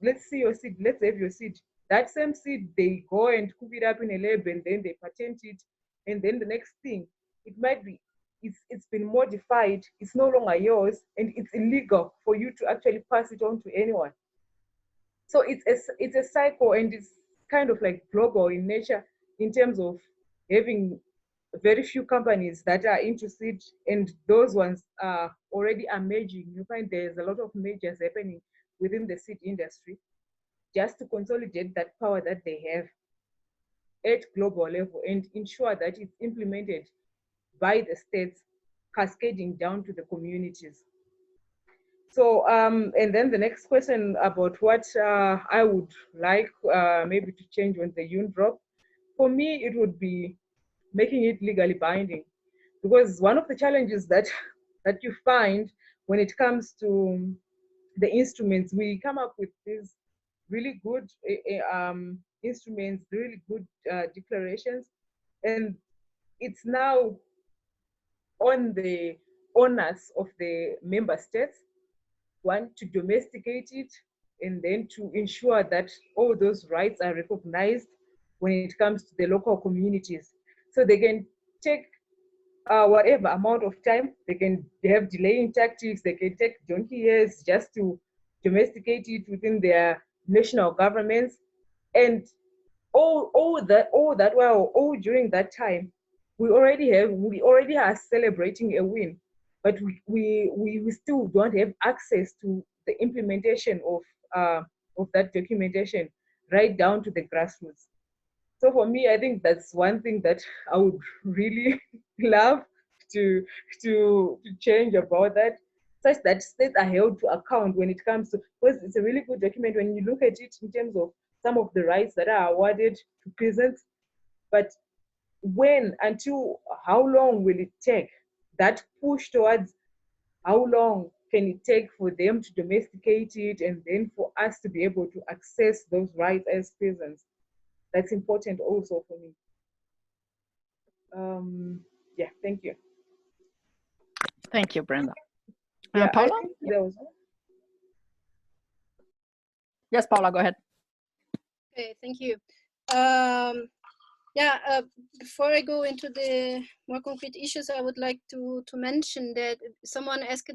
let's see your seed, let's have your seed. That same seed, they go and cook it up in a lab and then they patent it. And then the next thing, it might be, it's been modified, it's no longer yours, and it's illegal for you to actually pass it on to anyone. So it's a cycle, and it's kind of like global in nature, in terms of having very few companies that are interested, and those ones are already emerging. You find there's a lot of mergers happening within the seed industry, just to consolidate that power that they have at global level and ensure that it's implemented by the states, cascading down to the communities. So, and then the next question about what I would like maybe to change on the UNDROP. For me, it would be making it legally binding, because one of the challenges that you find when it comes to the instruments, we come up with these really good instruments, really good declarations, and it's now on the onus of the member states, one, to domesticate it, and then to ensure that all those rights are recognized when it comes to the local communities. So they can take whatever amount of time, they can have delaying tactics, they can take donkey years just to domesticate it within their national governments. And all during that time, we already are celebrating a win, but we still don't have access to the implementation of that documentation right down to the grassroots. So for me, I think that's one thing that I would really love to change about that, such that states are held to account when it comes to, because it's a really good document when you look at it in terms of some of the rights that are awarded to peasants, but until how long will it take? That push towards how long can it take for them to domesticate it, and then for us to be able to access those rights as peasants? That's important also for me. Yeah, thank you. Thank you, Brenda. Yeah, Paula? Yes, Paula, go ahead. Okay, thank you. Yeah, before I go into the more concrete issues, I would like to mention that someone asked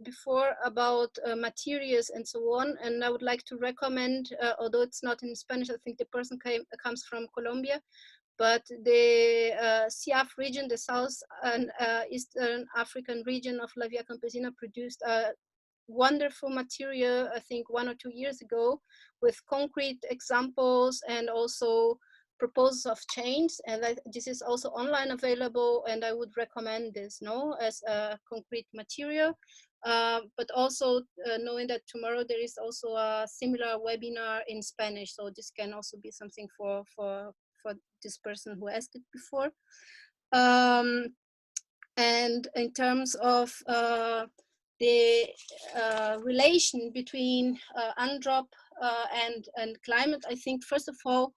before about materials and so on, and I would like to recommend, although it's not in Spanish, I think the person comes from Colombia, but the CIAF region, the South and Eastern African region of La Via Campesina, produced a wonderful material, I think 1 or 2 years ago, with concrete examples and also proposals of change, and this is also online available, and I would recommend this as a concrete material, but also knowing that tomorrow there is also a similar webinar in Spanish, so this can also be something for this person who asked it before. And in terms of the relation between UNDROP and climate, I think first of all,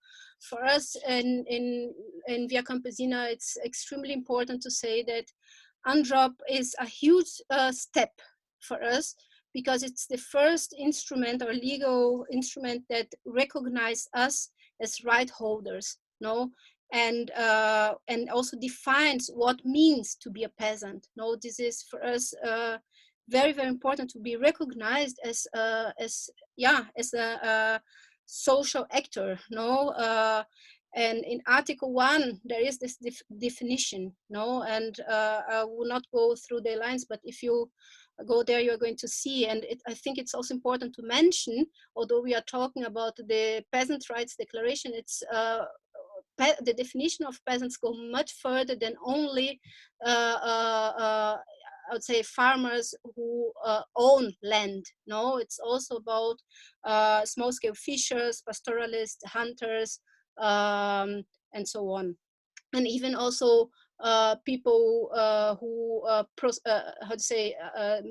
for us in Via Campesina, it's extremely important to say that UNDROP is a huge step for us, because it's the first instrument or legal instrument that recognizes us as right holders, and also defines what means to be a peasant. This is for us very, very important to be recognized as a social actor. And in Article 1, there is this definition, and I will not go through the lines, but if you go there, you're going to see. And I think it's also important to mention, although we are talking about the Peasant Rights Declaration, it's the definition of peasants go much further than only, I would say, farmers who own land. It's also about small-scale fishers, pastoralists, hunters, and so on. And even also people who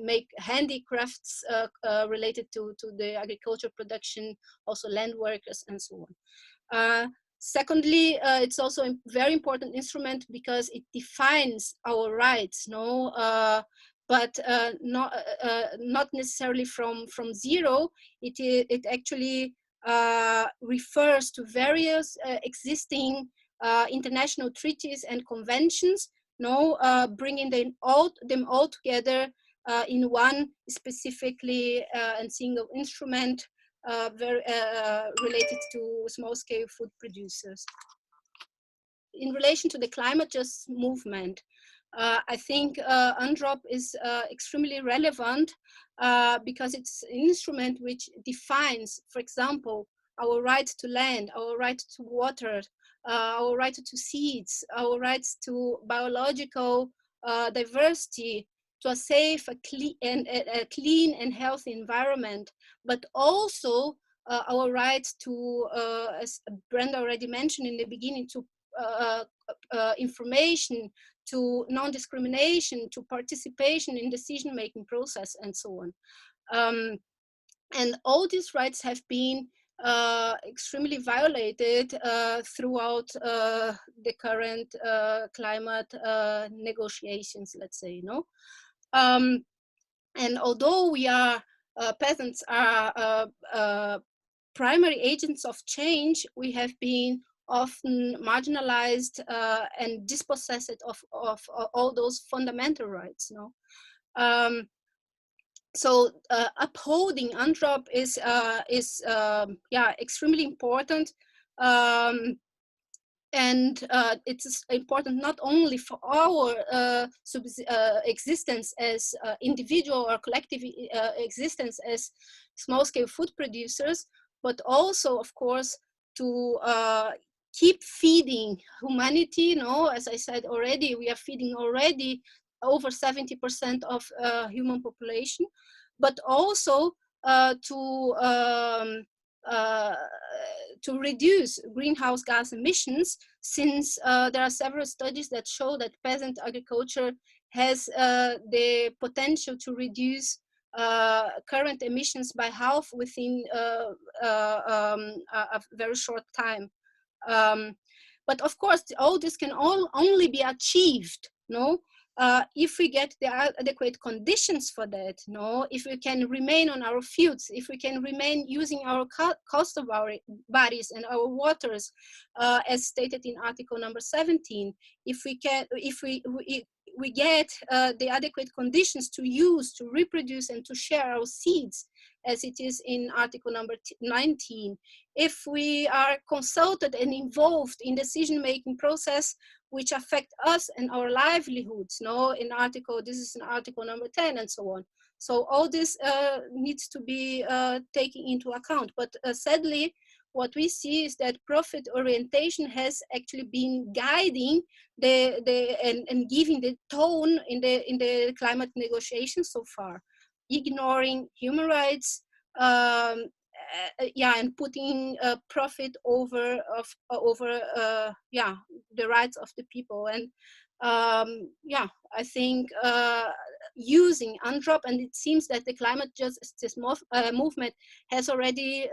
make handicrafts related to the agriculture production, also land workers and so on. Secondly, it's also a very important instrument because it defines our rights, but not necessarily from zero. It actually refers to various existing international treaties and conventions, bringing them all together in one specifically and single instrument related to small-scale food producers. In relation to the climate justice movement, I think UNDROP is extremely relevant because it's an instrument which defines, for example, our right to land, our right to water, our right to seeds, our rights to biological diversity, to a safe, a clean and healthy environment, but also our right to, as Brenda already mentioned in the beginning, to information, to non-discrimination, to participation in decision-making process, and so on. And all these rights have been extremely violated throughout the current climate negotiations, let's say, and although we are peasants are primary agents of change, we have been often marginalized and dispossessed of all those fundamental rights. So upholding UNDROP is extremely important. And it's important not only for our existence as individual or collective existence as small-scale food producers, but also, of course, to keep feeding humanity. As I said already, we are feeding already over 70% of human population, but also to reduce greenhouse gas emissions, since there are several studies that show that peasant agriculture has the potential to reduce current emissions by half within a very short time. But of course, all this can only be achieved if we get the adequate conditions for that, no, if we can remain on our fields, if we can remain using our coast of our bodies and our waters, as stated in article number 17, if we get the adequate conditions to use, to reproduce, and to share our seeds, as it is in article number 19, if we are consulted and involved in decision-making process which affect us and our livelihoods, no, this is in article number 10 and so on. So all this needs to be taken into account. But sadly, what we see is that profit orientation has actually been guiding and giving the tone in the climate negotiations so far, ignoring human rights, and putting profit over the rights of the people. And I think using UNDROP, and it seems that the climate justice movement has already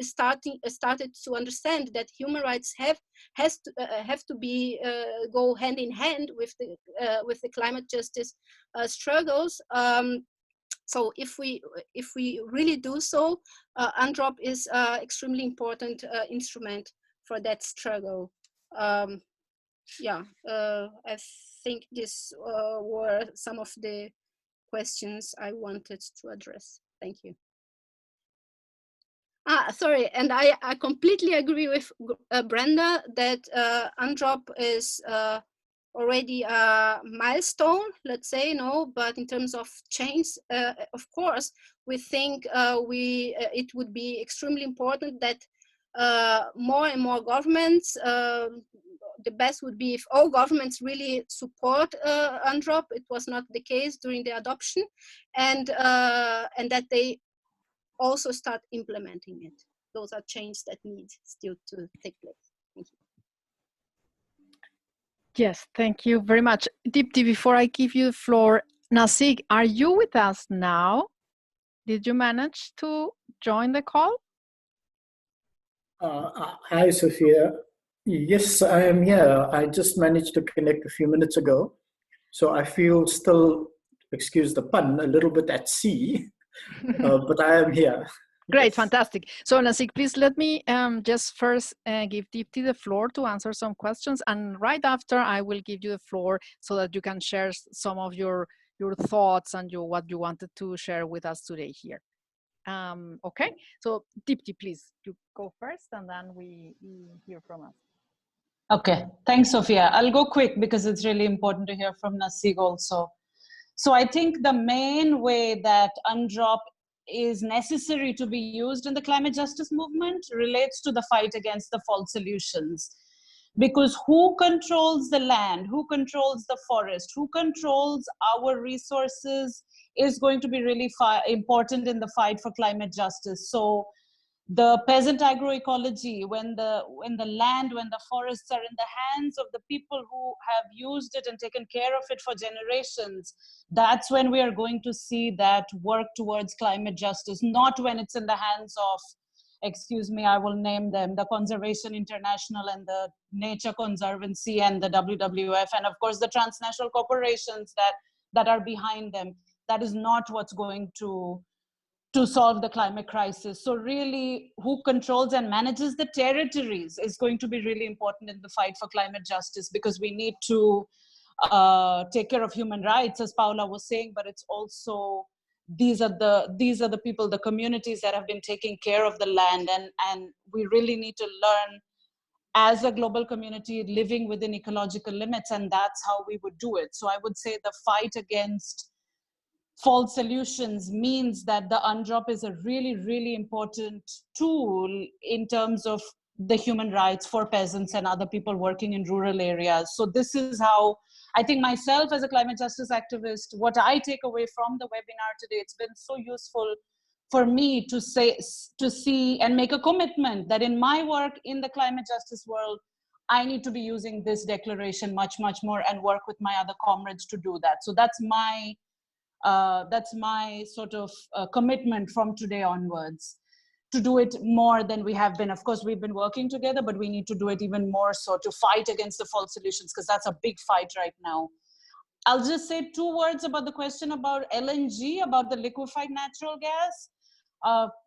started to understand that human rights have to be go hand in hand with the climate justice struggles. So if we really do so, UNDROP is extremely important instrument for that struggle. I think these were some of the questions I wanted to address. Thank you. Sorry, and I completely agree with Brenda that UNDROP is already a milestone, let's say, no, but in terms of change, of course, we think it would be extremely important that more and more governments, the best would be if all governments really support UNDROP. It was not the case during the adoption, and that they also start implementing it. Those are changes that need still to take place. Thank you. Yes, thank you very much. Dipti, before I give you the floor, Nasig, are you with us now? Did you manage to join the call? Hi, Sophia. Yes, I am here. I just managed to connect a few minutes ago. So I feel still, excuse the pun, a little bit at sea, but I am here. Great, Yes. fantastic. So Nasig, please let me just first give Dipti the floor to answer some questions, and right after I will give you the floor so that you can share some of your thoughts and what you wanted to share with us today here. Okay, so Dipti, please, you go first and then we hear from us. Okay, thanks, Sophia. I'll go quick because it's really important to hear from Nasig also. So I think the main way that UNDROP is necessary to be used in the climate justice movement relates to the fight against the false solutions. Because who controls the land, who controls the forest, who controls our resources is going to be really important in the fight for climate justice. So the peasant agroecology, when the land, when the forests are in the hands of the people who have used it and taken care of it for generations, that's when we are going to see that work towards climate justice, not when it's in the hands of, excuse me, I will name them, the Conservation International and the Nature Conservancy and the WWF, and of course the transnational corporations that are behind them. That is not what's going to solve the climate crisis. So really, who controls and manages the territories is going to be really important in the fight for climate justice, because we need to take care of human rights, as Paula was saying, but it's also, these are the people, the communities that have been taking care of the land, and we really need to learn as a global community living within ecological limits, and that's how we would do it. So I would say the fight against false solutions means that the UNDROP is a really, really important tool in terms of the human rights for peasants and other people working in rural areas. So this is how I think myself as a climate justice activist, what I take away from the webinar today, it's been so useful for me to see and make a commitment that in my work in the climate justice world, I need to be using this declaration much, much more and work with my other comrades to do that. So that's my sort of commitment from today onwards, to do it more than we have been. Of course, we've been working together, but we need to do it even more so to fight against the false solutions, because that's a big fight right now. I'll just say 2 words about the question about LNG, about the liquefied natural gas.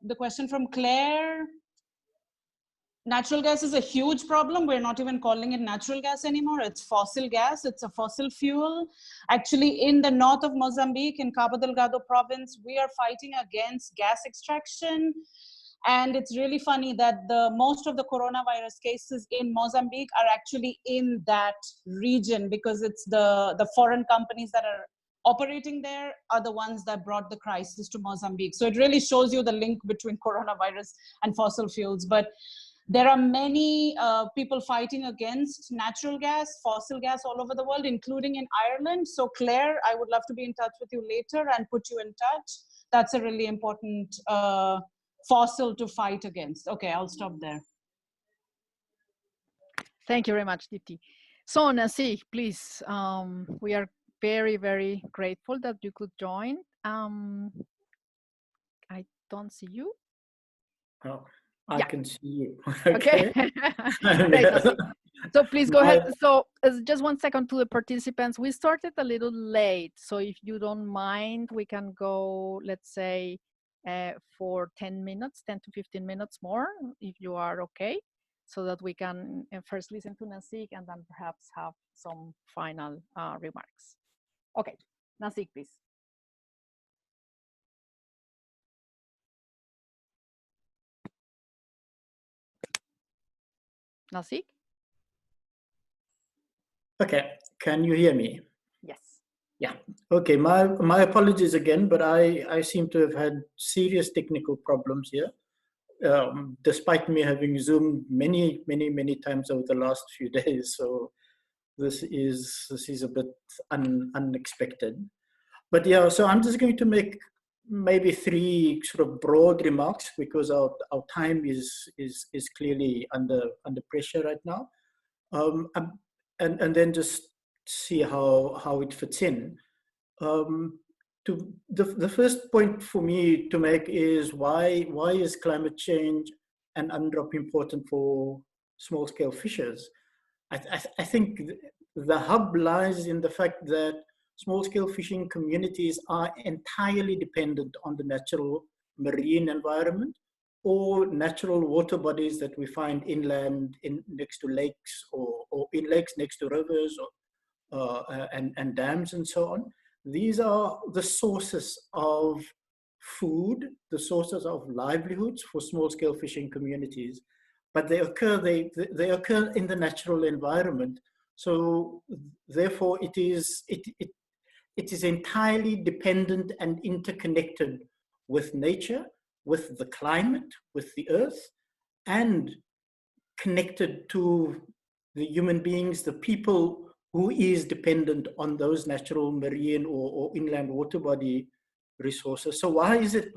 The question from Claire. Natural gas is a huge problem. We're not even calling it natural gas anymore. It's fossil gas. It's a fossil fuel. Actually, in the north of Mozambique, in Cabo Delgado province, we are fighting against gas extraction. And it's really funny that most of the coronavirus cases in Mozambique are actually in that region, because it's the foreign companies that are operating there are the ones that brought the crisis to Mozambique. So it really shows you the link between coronavirus and fossil fuels. But there are many people fighting against natural gas, fossil gas all over the world, including in Ireland. So Claire, I would love to be in touch with you later and put you in touch. That's a really important fossil to fight against. Okay, I'll stop there. Thank you very much, Dipti. So Nasik, please, we are very, very grateful that you could join. I don't see you. Oh, I can see you. Okay. Great, Nasik. So please go ahead. So just 1 second to the participants. We started a little late. So if you don't mind, we can go, let's say, for 10 minutes, 10 to 15 minutes more, if you are okay, so that we can first listen to Nasik and then perhaps have some final remarks. Okay, Nasik, please. Nasik? Okay, can you hear me? Yes. Yeah, okay, my apologies again, but I seem to have had serious technical problems here, despite me having Zoomed many times over the last few days. So this is a bit unexpected. But yeah, so I'm just going to make maybe 3 sort of broad remarks, because our time is clearly under pressure right now, and then just see how it fits in. To the first point for me to make is why is climate change and UNDROP important for small-scale fishers? I think the hub lies in the fact that small-scale fishing communities are entirely dependent on the natural marine environment or natural water bodies that we find inland, next to lakes, or in lakes next to rivers, and dams and so on. These are the sources of food, the sources of livelihoods for small-scale fishing communities, but they occur in the natural environment. So therefore, it is entirely dependent and interconnected with nature, with the climate, with the earth, and connected to the human beings, the people who is dependent on those natural marine or inland water body resources. So why is it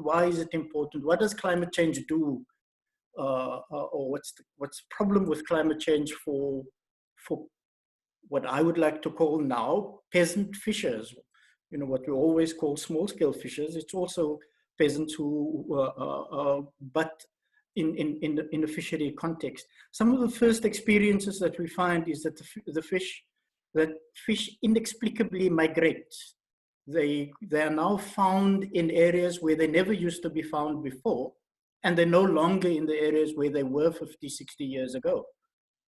important? What does climate change do? Or what's the problem with climate change for what I would like to call now peasant fishers? You know, what we always call small-scale fishers. It's also peasants who, but in a fishery context. Some of the first experiences that we find is that the fish inexplicably migrate. They are now found in areas where they never used to be found before, and they're no longer in the areas where they were 50, 60 years ago.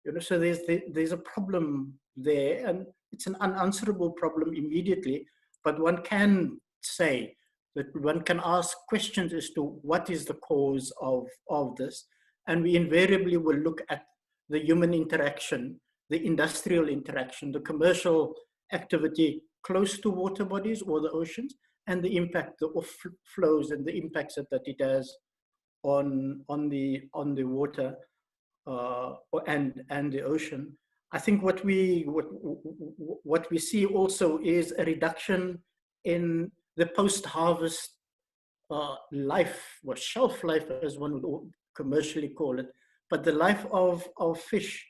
You know, so there's a problem there, and it's an unanswerable problem immediately, but one can say that one can ask questions as to what is the cause of this, and we invariably will look at the human interaction, the industrial interaction, the commercial activity close to water bodies or the oceans, and the impact of flows and the impacts that it has on the water and the ocean. I think what we see also is a reduction in the post-harvest life, or shelf life, as one would commercially call it. But the life of fish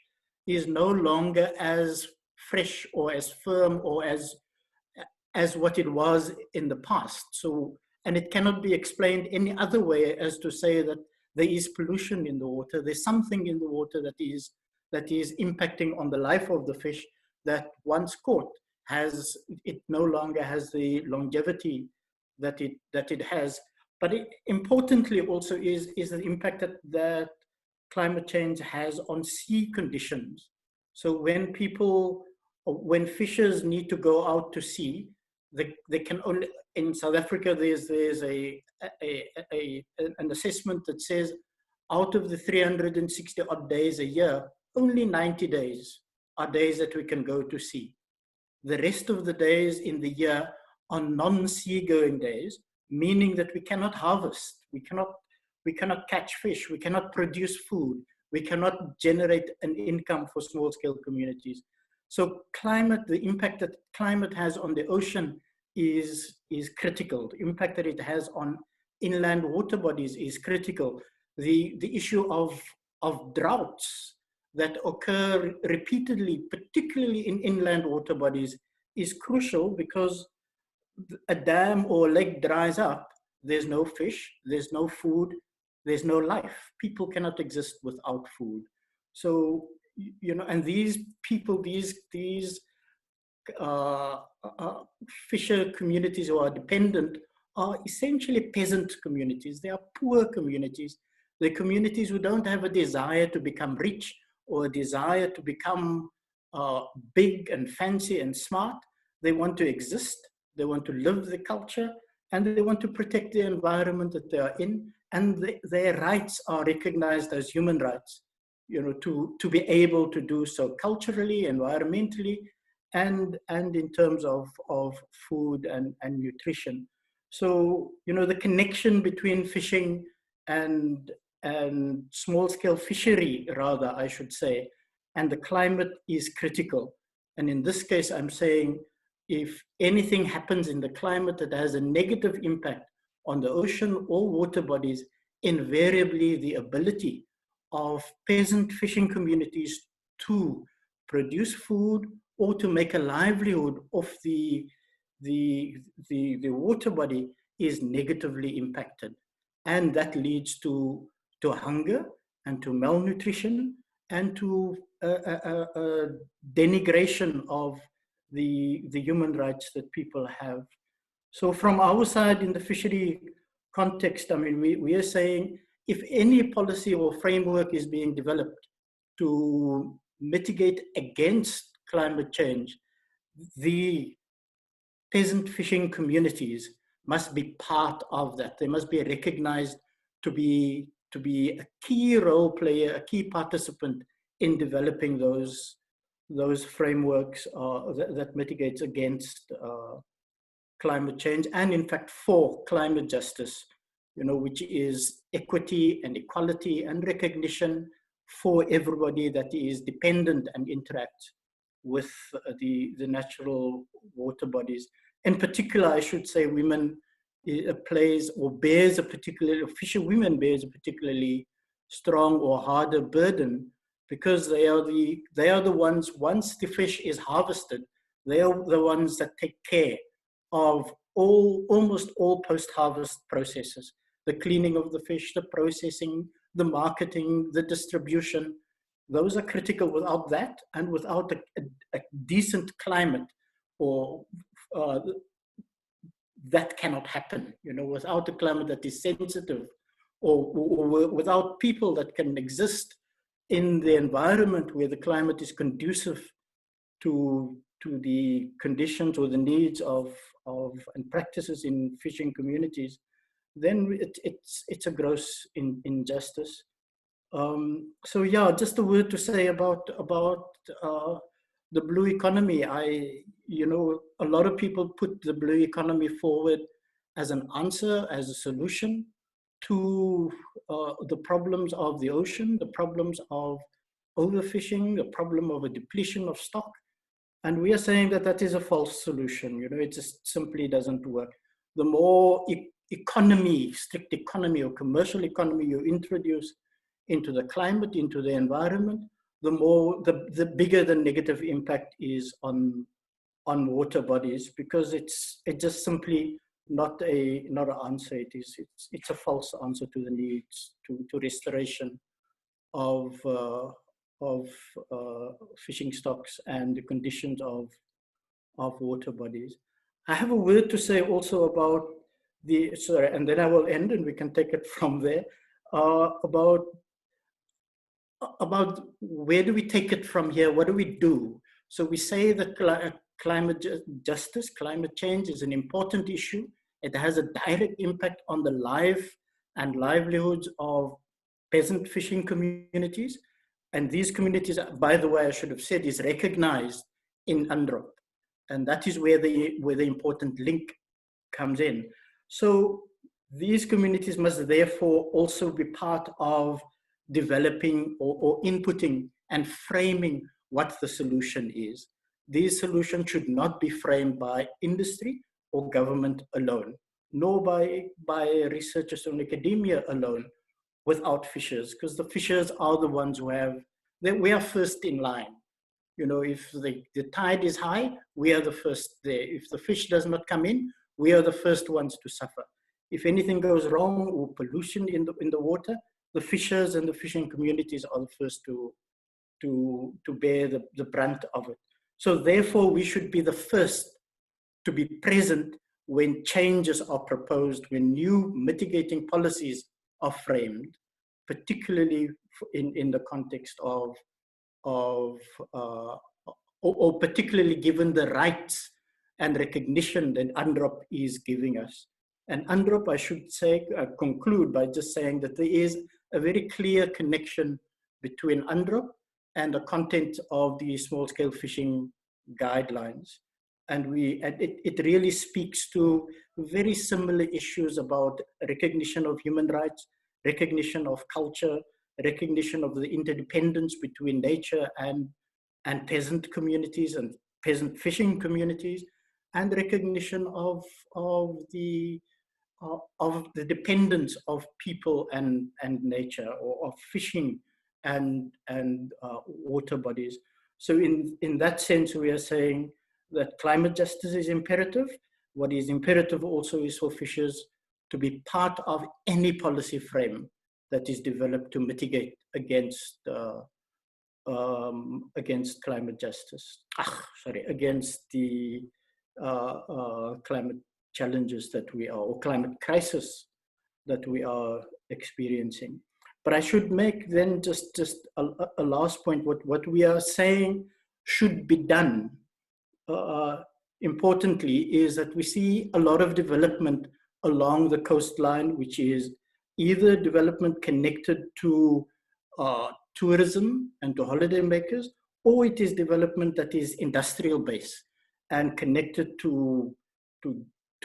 is no longer as fresh or as firm or as what it was in the past. So, and it cannot be explained any other way as to say that there is pollution in the water. There's something in the water that is impacting on the life of the fish that once caught it no longer has the longevity that it has. But importantly also is the impact that climate change has on sea conditions. So when fishers need to go out to sea, they can only, in South Africa, there's an assessment that says out of the 360 odd days a year, only 90 days are days that we can go to sea. The rest of the days in the year are non-seagoing days, meaning that we cannot harvest, we cannot catch fish, we cannot produce food, we cannot generate an income for small-scale communities. So the impact that climate has on the ocean is critical. The impact that it has on inland water bodies is critical. The issue of droughts that occur repeatedly, particularly in inland water bodies, is crucial, because a dam or a lake dries up, there's no fish, there's no food, there's no life. People cannot exist without food. So, and these people, these fisher communities who are dependent are essentially peasant communities. They are poor communities. They're communities who don't have a desire to become rich or a desire to become big and fancy and smart. They want to exist, they want to live the culture, and they want to protect the environment that they are in, and their rights are recognized as human rights, to be able to do so culturally, environmentally, and in terms of food and nutrition. So, the connection between fishing and small-scale fishery, rather, I should say, and the climate is critical. And in this case, I'm saying, if anything happens in the climate that has a negative impact on the ocean or water bodies, invariably the ability of peasant fishing communities to produce food or to make a livelihood of the water body is negatively impacted. And that leads to hunger and to malnutrition and to denigration of the human rights that people have. So from our side in the fishery context, I mean, we are saying, if any policy or framework is being developed to mitigate against climate change, the peasant fishing communities must be part of that. They must be recognized to be a key role player, a key participant in developing those frameworks that mitigates against climate change, and in fact for climate justice, which is equity and equality and recognition for everybody that is dependent and interacts with the natural water bodies. In particular, I should say, women fisher women bears a particularly strong or harder burden, because they are the ones, once the fish is harvested, they are the ones that take care of almost all post-harvest processes: the cleaning of the fish, the processing, the marketing, the distribution. Those are critical. Without that, and without a decent climate, that cannot happen. Without a climate that is sensitive, or without people that can exist in the environment where the climate is conducive to the conditions or the needs of and practices in fishing communities, then it's a gross injustice. So yeah, just a word to say about the blue economy. A lot of people put the blue economy forward as an answer, as a solution to the problems of the ocean, the problems of overfishing, the problem of a depletion of stock. And we are saying that is a false solution. It just simply doesn't work. The more strict economy or commercial economy you introduce into the climate, into the environment, the bigger the negative impact is on water bodies, because it's just simply not an answer. It's a false answer to the needs to restoration of fishing stocks and the conditions water bodies. I have a word to say also about sorry, and then I will end and we can take it from there, about where do we take it from here? What do we do? So we say that climate justice, climate change is an important issue. It has a direct impact on the life and livelihoods of peasant fishing communities. And these communities, by the way, I should have said, is recognized in UNDROP. And that is where the important link comes in. So these communities must therefore also be part of developing or inputting and framing what the solution is. These solutions should not be framed by industry or government alone, nor by researchers or academia alone without fishers, because the fishers are the ones who we are first in line. You know, if the tide is high, we are the first there. If the fish does not come in, we are the first ones to suffer. If anything goes wrong or pollution in the water, the fishers and the fishing communities are the first to bear the brunt of it. So therefore, we should be the first to be present when changes are proposed, when new mitigating policies are framed, particularly in the context of or particularly given the rights and recognition that UNDROP is giving us. And UNDROP, I should say, conclude by just saying that there is a very clear connection between UNDROP and the content of the small-scale fishing guidelines. And it really speaks to very similar issues about recognition of human rights, recognition of culture, recognition of the interdependence between nature and peasant communities and peasant fishing communities, and recognition of the dependence of people and nature, or of fishing and water bodies. So in that sense, we are saying that climate justice is imperative. What is imperative also is for fishers to be part of any policy frame that is developed to mitigate against climate justice. Against the climate challenges that we are, or climate crisis that we are experiencing. But I should make then just a last point. What we are saying should be done, importantly, is that we see a lot of development along the coastline, which is either development connected to tourism and to holidaymakers, or it is development that is industrial based and connected to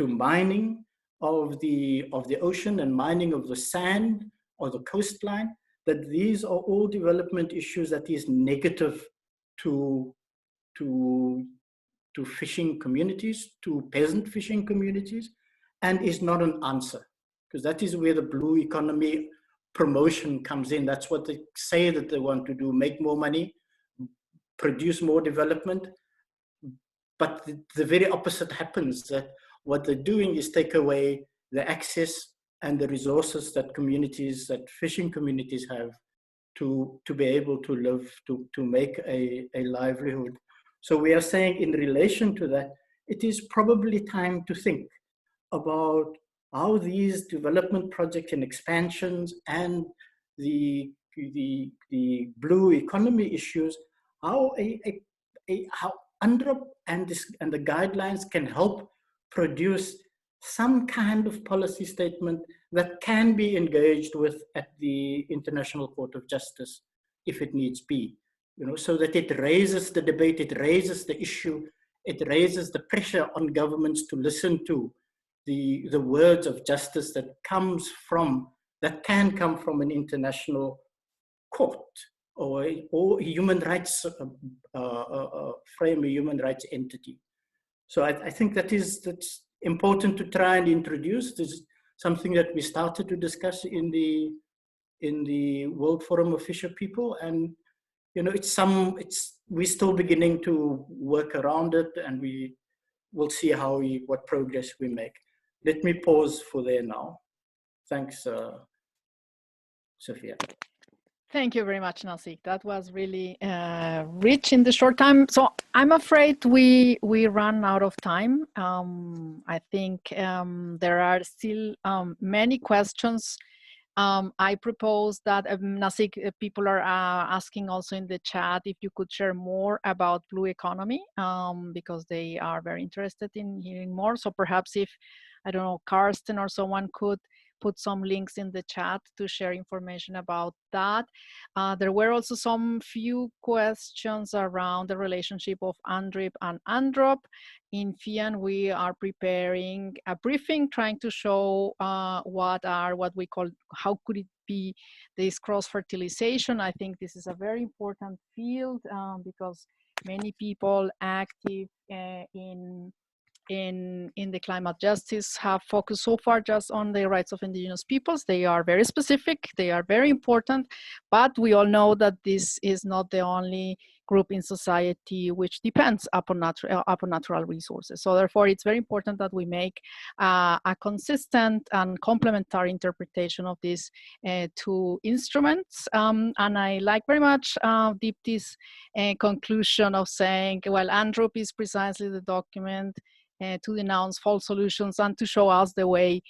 mining of the ocean and mining of the sand or the coastline. That these are all development issues that is negative to fishing communities, to peasant fishing communities, and is not an answer, because that is where the blue economy promotion comes in. That's what they say that they want to do: make more money, produce more development. But the very opposite happens, that what they're doing is take away the access and the resources that communities, that fishing communities have to be able to live, to make a livelihood. So we are saying, in relation to that, it is probably time to think about how these development projects and expansions and the blue economy issues, how UNDROP and the guidelines can help produce some kind of policy statement that can be engaged with at the International Court of Justice, if it needs be, so that it raises the debate, it raises the issue, it raises the pressure on governments to listen to the words of justice that can come from an international court or human rights frame, a human rights entity. So I think that's important to try and introduce. This is something that we started to discuss in the World Forum of Fisher People, and we're still beginning to work around it, and we will see what progress we make. Let me pause for there now. Thanks, Sophia. Thank you very much, Nancy. That was really rich in the short time. So I'm afraid we ran out of time. I think there are still many questions. I propose that, Nasik, people are asking also in the chat if you could share more about blue economy, because they are very interested in hearing more. So perhaps if, I don't know, Karsten or someone could put some links in the chat to share information about that. There were also some few questions around the relationship of UNDRIP and UNDROP. In FIAN, we are preparing a briefing trying to show what we call, how could it be this cross-fertilization. I think this is a very important field because many people active in the climate justice have focused so far just on the rights of indigenous peoples. They are very specific, they are very important, but we all know that this is not the only group in society which depends upon natural resources. So therefore, it's very important that we make a consistent and complementary interpretation of these two instruments. And I like very much Deepti's conclusion of saying, well, UNDROP is precisely the document to denounce false solutions and to show us the way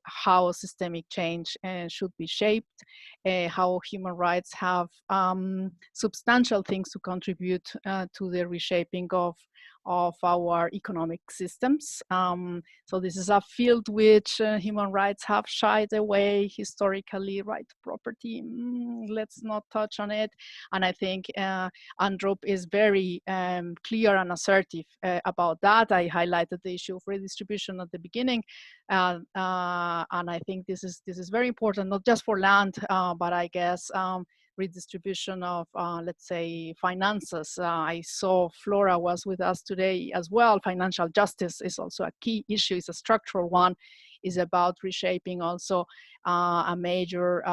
how systemic change should be shaped, how human rights have substantial things to contribute to the reshaping of our economic systems. So this is a field which human rights have shied away historically, right to property, let's not touch on it. And I think UNDROP is very clear and assertive about that. I highlighted the issue of redistribution at the beginning, and I think this is very important, not just for land, but I guess redistribution of, let's say, finances. I saw Flora was with us today as well. Financial justice is also a key issue. It's a structural one. Is about reshaping also a major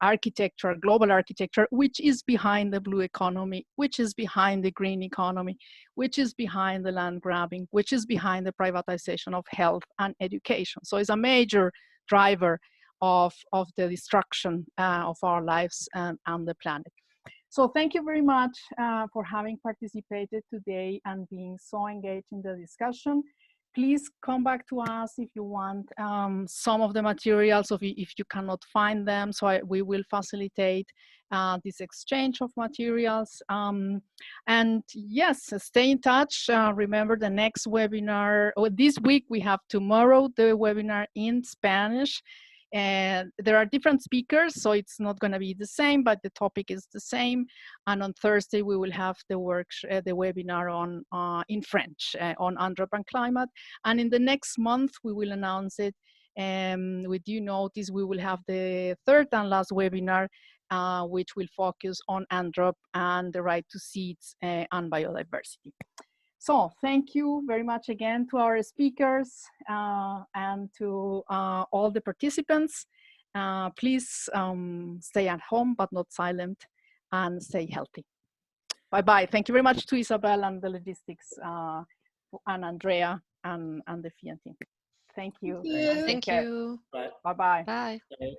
architecture, global architecture, which is behind the blue economy, which is behind the green economy, which is behind the land grabbing, which is behind the privatization of health and education. So it's a major driver of the destruction of our lives and the planet. So thank you very much for having participated today and being so engaged in the discussion. Please come back to us if you want some of the materials, or if you cannot find them. So we will facilitate this exchange of materials. And yes, stay in touch. Remember the next webinar, or this week we have tomorrow the webinar in Spanish. And there are different speakers, so it's not going to be the same, but the topic is the same. And on Thursday, we will have the webinar on in French on UNDROP and climate. And in the next month, we will announce it. With due notice, we will have the third and last webinar, which will focus on UNDROP and the right to seeds and biodiversity. So thank you very much again to our speakers and to all the participants. Please stay at home, but not silent, and stay healthy. Bye-bye. Thank you very much to Isabel and the logistics, and Andrea and the FIAN team. Thank you. Thank you. Bye. Bye-bye. Bye. Bye.